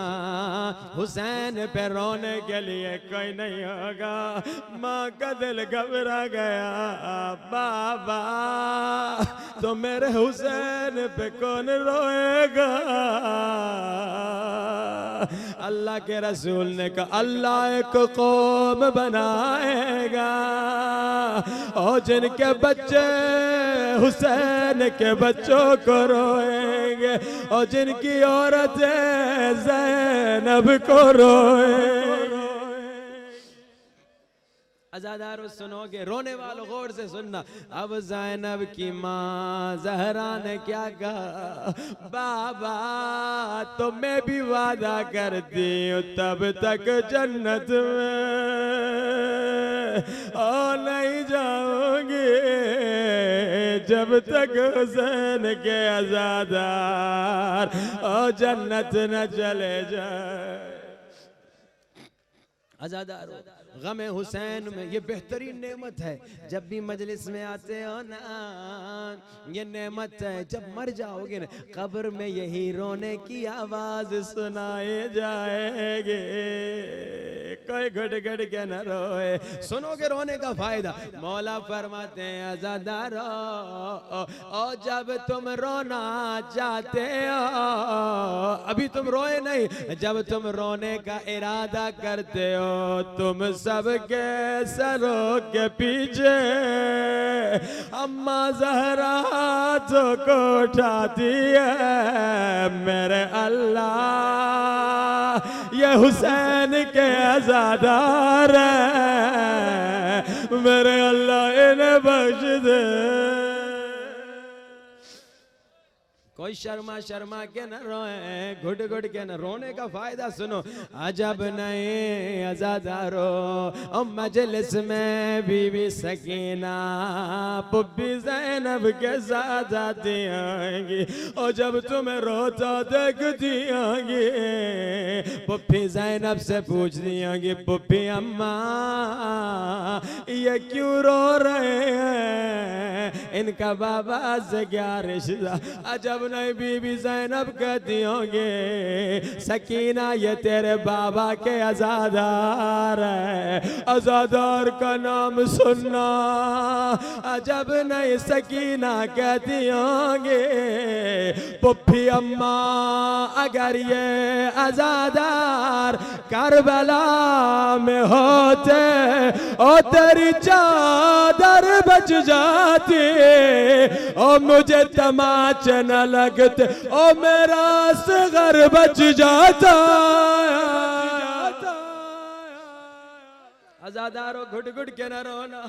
हुसैन पे रोने के लिए कोई नहीं होगा, माँ का दिल घबरा गया। बाबा तो मेरे हुसैन पे कौन रोएगा? अल्लाह के रसूल ने कहा अल्लाह एक कौम बनाएगा और जिनके बच्चे हुसैन के बच्चों को रोएंगे और जिनकी औरतें ज़ैनब को रोएंगे। आज़ादारो सुनोगे, रोने वालों गौर से सुनना। अब ज़ैनब की माँ ज़हरा ने क्या कहा? बाबा तो मैं भी वादा करती हूँ तब तक जन्नत में और नहीं जाऊंगी जब तक हुसैन के आज़ादार और जन्नत न चले जाए। आज़ादारो, गमे हुसैन में ये बेहतरीन नेमत है। जब भी मजलिस में आते हो ना ये नेमत है। जब मर जाओगे ना कब्र में यही रोने की आवाज सुनाए जाएगी। कोई घट घट के न रोए। सुनोगे रोने का फायदा। मौला फरमाते हैं आज़ादारो और जब तुम रोना चाहते हो, अभी तुम रोए नहीं, जब तुम रोने का इरादा करते हो तुम सबके सरों के पीछे अम्मा ज़हरा हाथों को उठाती है। मेरे अल्लाह ये हुसैन के आज़ादार है, मेरे अल्लाह इन्हें बख्श दे। कोई शर्मा शर्मा के न रोए, घुट घुट के न। रोने का फायदा सुनो। अजब नहीं आज़ादारो और मजलिस में बीवी सकीना पुप्पी ज़ैनब के साथ आती आएंगी और जब तुम्हें रोता देखती आएंगी पुप्पी ज़ैनब से पूछती आएंगी पुप्पी अम्मा ये क्यों रो रहे हैं? इनका बाबा से क्या रिश्ता? अजब नहीं बीबी ज़ैनब कहती होंगे सकीना ये तेरे बाबा के अज़ादार है, अज़ादार का नाम सुनना अजब नहीं। सकीना कहती होंगे पुप्पी अम्मा अगर ये अज़ादार करबला में होते ओ तेरी चादर बच जाती, ओ मुझे तमाचे न लगते, ओ मेरा असगर बच जाता। अज़ादारो घुट घुट के न रोना,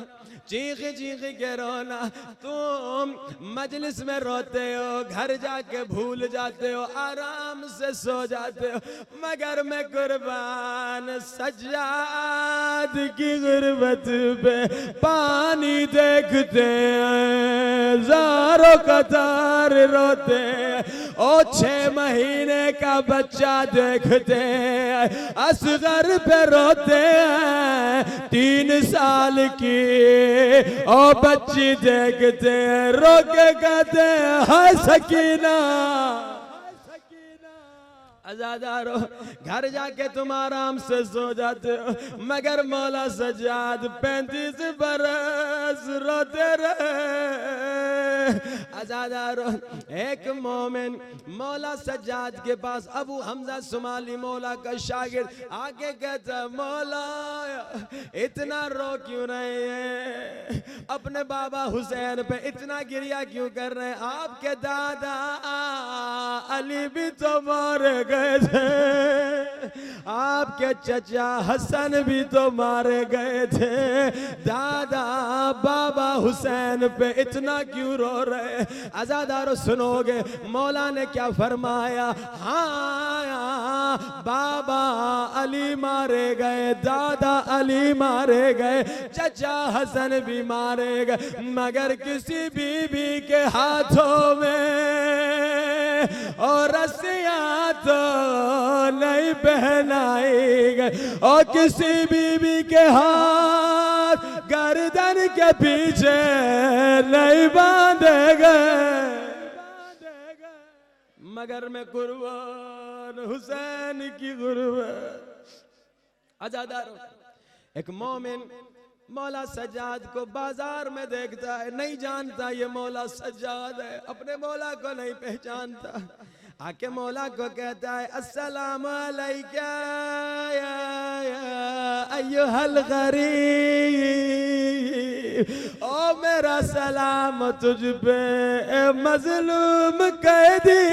चीख चीख के रोना। तुम मजलिस में रोते हो, घर जाके भूल जाते हो, आराम से सो जाते हो, मगर मैं कुर्बान सज्जाद की गुर्बत पे पानी देखते हैं, ज़ारों कतार रोते हैं। ओ 6 महीने का बच्चा देखते हैं, असगर पे रोते हैं, 3 साल की ओ बच्ची देखते हैं, रो के कहते हैं हाय सकीना। अज़ादारो घर जाके तुम आराम से सो जाते हो, मगर मौला सज्जाद 35 बरस रोते रहे। अज़ादारो एक मोमिन मौला सज्जाद के पास अबू हमजा सुमाली मौला का शागिर्द आके कहता मौला इतना रो क्यों रहे हैं, अपने बाबा हुसैन पे इतना गिरिया क्यों कर रहे हैं, आपके दादा अली भी तो मारे गए थे, आपके चचा हसन भी तो मारे गए थे, दादा बाबा हुसैन पे इतना क्यों रो रहे। अज़ादारो सुनोगे मौला ने क्या फरमाया, हाँ बाबा अली मारे गए, दादा अली मारे गए, चचा हसन भी मारे गए, मगर किसी बीबी के हाथों में और रस्सियां तो नहीं पहनाई गई, और किसी बीबी के हाथ गर्दन के पीछे नहीं बांधे गए, मगर मैं कुर्बान हुसैन की गुर्बत। अज़ादारो एक मोमिन मौला सज्जाद को बाजार में देखता है, नहीं जानता ये मौला सज्जाद है, अपने मौला को नहीं पहचानता, आके मौला को कहता है अस्सलाम अलैका अय्युहल गरीब, ओ मेरा सलाम तुझ पे मजलूम कैदी।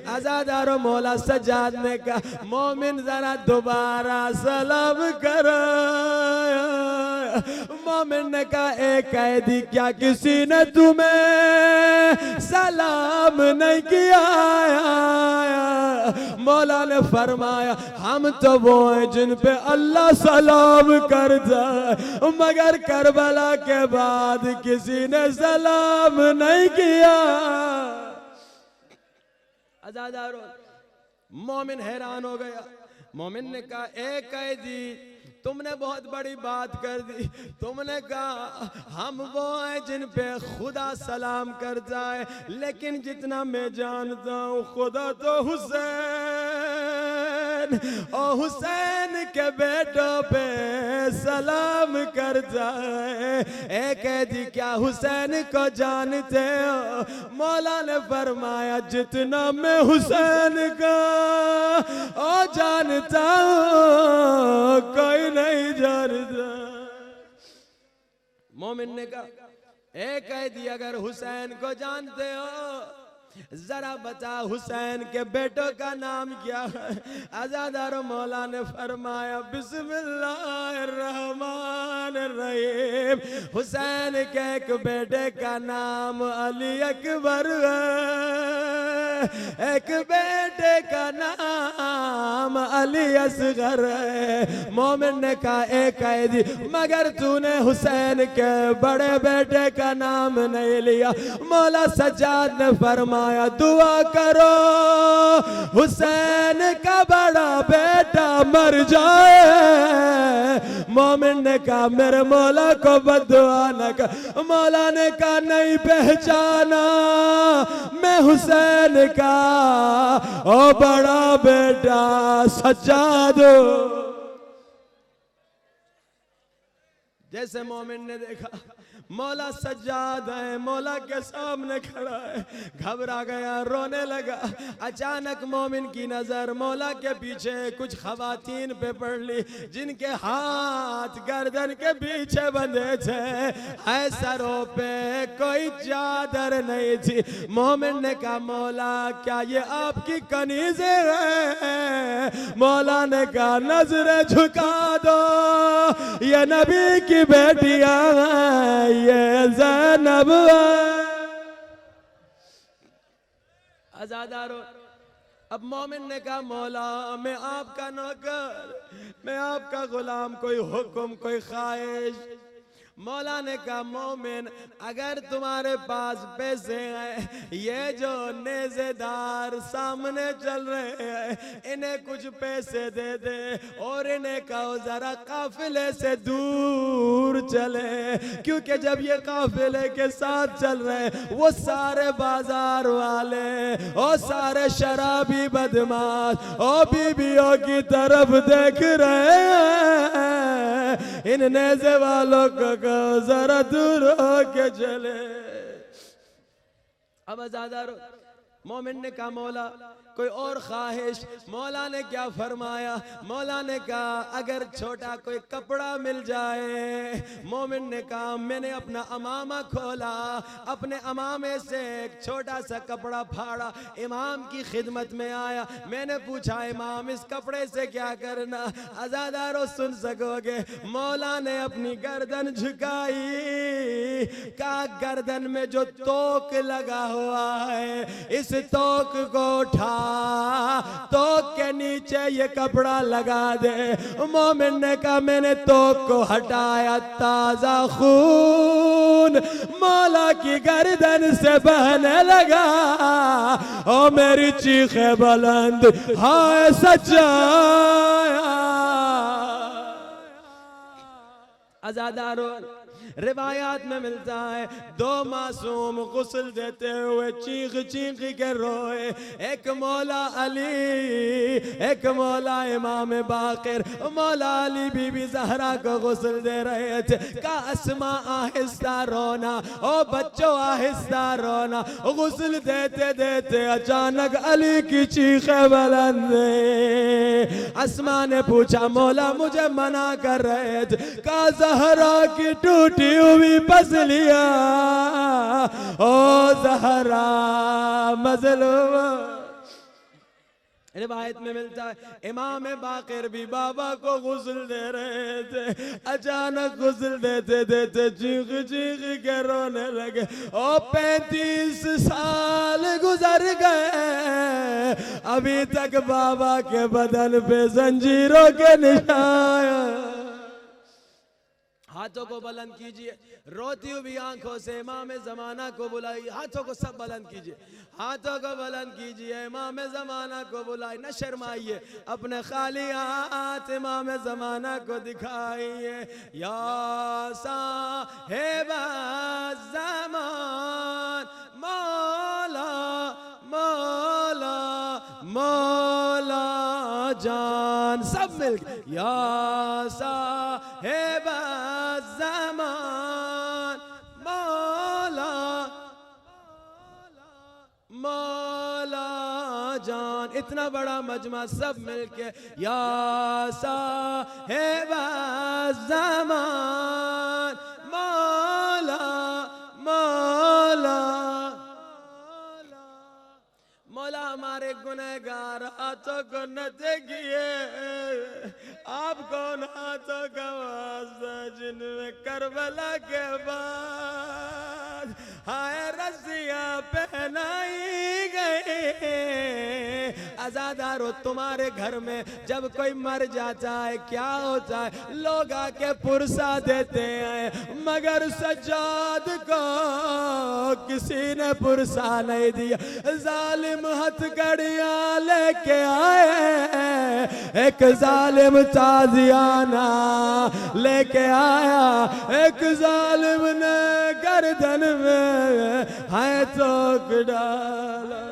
अज़ादारो मौला सज्जाद ने कहा मोमिन जरा दोबारा सलाम करो। मोमिन ने कहा ए कैदी क्या किसी ने तुम्हें सलाम नहीं किया? मौला ने फरमाया हम तो वो हैं जिन पे अल्लाह सलाम करता है, मगर करबला के बाद किसी ने सलाम नहीं किया। अज़ादारो मोमिन हैरान हो गया, मोमिन ने कहा ए कैदी तुमने बहुत बड़ी बात कर दी, तुमने कहा हम वो हैं जिन पे खुदा सलाम करता है, लेकिन जितना मैं जानता हूँ खुदा तो हुसैन और हुसैन के बेटों पे सलाम करता है। ए कैदी क्या हुसैन को जानते हो? मौला ने फरमाया जितना मैं हुसैन का ओ जानता हूँ कोई नहीं जानता। मोमिन ने कहा ए कैदी अगर हुसैन को जानते हो जरा बता हुसैन के बेटों का नाम क्या है? अज़ादारो मौला ने फरमाया बिस्मिल्लाहिर्रहमानिर्रहीम, हुसैन के एक बेटे का नाम अली अकबर है, एक बेटे का नाम अली असगर है। मोमिन ने कहा ए कैदी मगर तूने हुसैन के बड़े बेटे का नाम नहीं लिया। मौला सज्जाद ने फरमाया दुआ करो हुसैन का बड़ा बेटा मर जाए, मोमिन ने कहा मेरे मौला को बद्दुआ न कर। मौला ने कहा नहीं पहचाना मैं हुसैन का ओ बड़ा बेटा सज्जाद। जैसे मोमिन ने देखा मौला सज्जाद है, मौला के सामने खड़ा है, घबरा गया, रोने लगा। अचानक मोमिन की नजर मौला के पीछे कुछ खवातीन पे पड़ ली जिनके हाथ गर्दन के पीछे बंधे थे, है सरों पे कोई चादर नहीं थी। मोमिन ने कहा मौला क्या ये आपकी कनीज़े हैं? मौला ने कहा नजरें झुका दो, ये नबी की बेटियां हैं, ये ज़ैनब। आज़ादारो अब मोमिन ने कहा मौला मैं आपका नौकर, मैं आपका गुलाम, कोई हुक्म कोई ख्वाहिश। मौला ने कहा मोमिन अगर तुम्हारे पास पैसे हैं, ये जो नेज़ेदार सामने चल रहे हैं इन्हें कुछ पैसे दे दे और इन्हें कहो जरा काफिले से दूर चले, क्योंकि जब ये काफिले के साथ चल रहे हैं वो सारे बाजार वाले और सारे शराबी बदमाश और बीबियों की तरफ देख रहे हैं, इन नेज़े वालों को जरा दूर होके चले। अब आज़ादारो मोमिन ने कहा मौला कोई और ख्वाहिश। मौला ने क्या फरमाया? मौला ने कहा अगर छोटा कोई कपड़ा मिल जाए। मोमिन ने कहा मैंने अपना अमामा खोला, अपने अमामे से एक छोटा सा कपड़ा फाड़ा, इमाम की खिदमत में आया, मैंने पूछा इमाम इस कपड़े से क्या करना? आज़ादारो सुन सकोगे, मौला ने अपनी गर्दन झुकाई, कहा गर्दन में जो तोक लगा हुआ है इस तोक को उठा, तोक के नीचे ये कपड़ा लगा दे। मोमिन ने कहा मैंने तोक को हटाया, ताजा खून मौला की गर्दन से बहने लगा। ओ मेरी चीखें बुलंद हाय सच्चाया। आज़ादारो रिवायात में मिलता है दो मासूम गुस्ल देते हुए चीख चीख के रोए, एक मौला अली एक मौला इमाम बाकिर। मौला अली बीबी ज़हरा को गुस्ल दे रहे थे, का अस्मा आहिस्ता रोना, ओ बच्चों आहिस्ता रोना। गुस्ल देते देते अचानक अली की चीखें बुलंद। अस्मा ने पूछा मौला मुझे मना कर रहे थे, का ज़हरा की टूटी हुई पसलियां ओ ज़हरा मज़लूमा। रिवायत में मिलता है इमाम बाकिर भी बाबा को गुस्ल दे रहे थे, अचानक गुस्ल देते देते चीख चीख के रोने लगे। ओ 35 साल गुजर गए, अभी तक बाबा के बदन पे जंजीरों के निशान। हाथों को बुलंद कीजिए, रोती हुई आंखों से इमाम ज़माना को बुलाइए। हाथों को सब बुलंद कीजिए, हाथों को बुलंद कीजिए, इमाम ज़माना को बुलाइए। न शर्माइए, अपने खाली हाथ इमाम ज़माना को दिखाइए। या साहिब ज़मान मौला मौला मौला जान, सब मिल या साहिब ज़मान मौला मौला जान। इतना बड़ा मजमा सब मिलके या साहिब ज़मान मौला मौला मौला। हमारे गुनहगार हाथों को न देखिए, आप कौन हाथों का वास्ता जिनमें करबला के बाद हाय रस्सियां पहनाई गई, आजादारो तुम्हारे घर में जब कोई मर जाता है क्या होता है, लोग आके पुरसा देते हैं, मगर सज्जाद को किसी ने पुरसा नहीं दिया। जालिम हथकड़ियां लेके आए, एक जालिम ताजियाना लेके आया, एक जालिम ने गर्दन में है तोक डाला।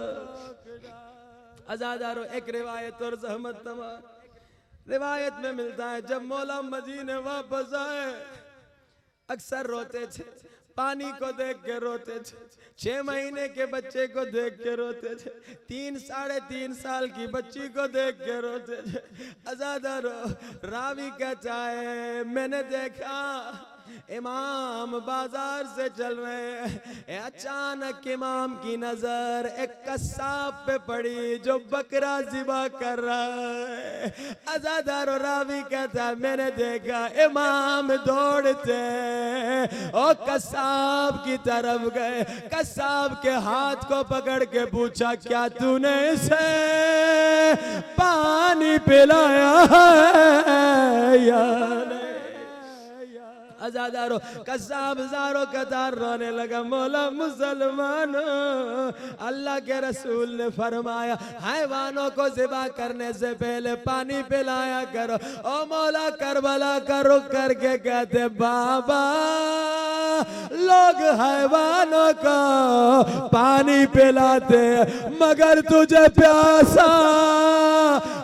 आजादारो एक रिवायत और सहमत तमाम रिवायत में मिलता है, जब मौला मदीने वापस आए अक्सर रोते थे, पानी को देख के रोते थे, 6 महीने के बच्चे को देख के रोते थे, 3 साढ़े 3 साल की बच्ची को देख के रोते थे। आजादारो रावी कहता है मैंने देखा इमाम बाजार से चल रहे हैं, अचानक इमाम की नजर एक कस्साब पे पड़ी जो बकरा ज़िबा कर रहा है। आजादार रावी कहता है मैंने देखा इमाम दौड़ते और कस्साब की तरफ गए, कस्साब के हाथ को पकड़ के पूछा क्या तूने इसे पानी पिलाया है या नहीं? आजादारो कस्साब ज़ारो कतार रोने लगा, मौला मुसलमानों अल्लाह के रसूल ने फरमाया हैवानों को ज़िबा करने से पहले पानी पिलाया करो। ओ मौला करबला का रुख करके कहते बाबा लोग हैवानों को पानी पिलाते मगर तुझे प्यासा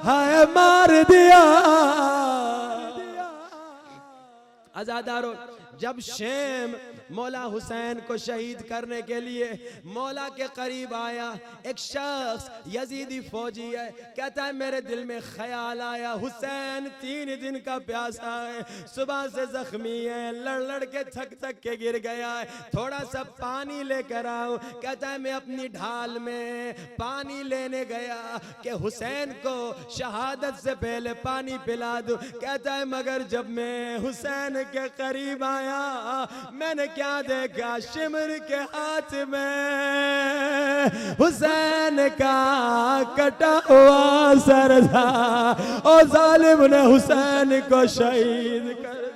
है मार दिया। आजादारो जब शेम मौला हुसैन को शहीद करने के लिए मौला के करीब आया, एक शख्स यजीदी फौजी है, कहता है मेरे दिल में ख्याल आया हुसैन 3 दिन का प्यासा है, सुबह से जख्मी है, लड़ लड़ के थक थक के गिर गया है, थोड़ा सा पानी लेकर आओ। कहता है मैं अपनी ढाल में पानी लेने गया कि हुसैन को शहादत से पहले पानी पिला दूं। कहता है मगर जब मैं हुसैन के करीब आया मैंने क्या देखा, शिमर के हाथ में हुसैन का कटा हुआ सर था और जालिम ने हुसैन को शहीद कर दिया।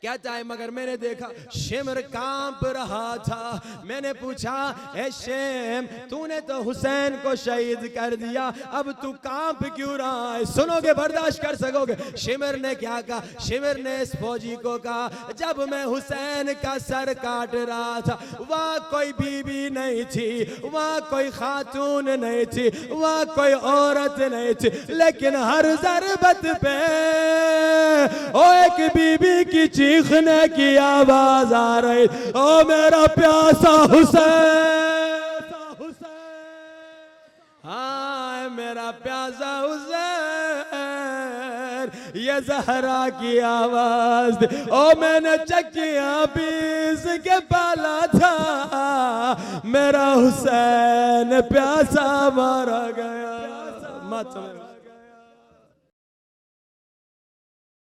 कहता है मगर मैंने देखा शिमर कांप रहा था, मैंने पूछा ए शेम तूने तो हुसैन को शहीद कर दिया, अब तू कांप क्यों रहा है, सुनोगे बर्दाश्त कर सकोगे? शिमर ने क्या कहा, शिमर ने इस फौजी को कहा जब मैं हुसैन का सर काट रहा था वहाँ कोई बीबी नहीं थी, वहाँ कोई खातून नहीं थी, वहाँ कोई औरत नहीं थी, लेकिन हर ज़रबत पे ओ एक बीबी की चीखने की आवाज आ रही, ओ मेरा प्यासा हुसैन, हाँ मेरा प्यासा हुसैन, ये ज़हरा की आवाज, ओ मैंने चक्कियां पीस के पाला था, मेरा हुसैन प्यासा मारा गया। मत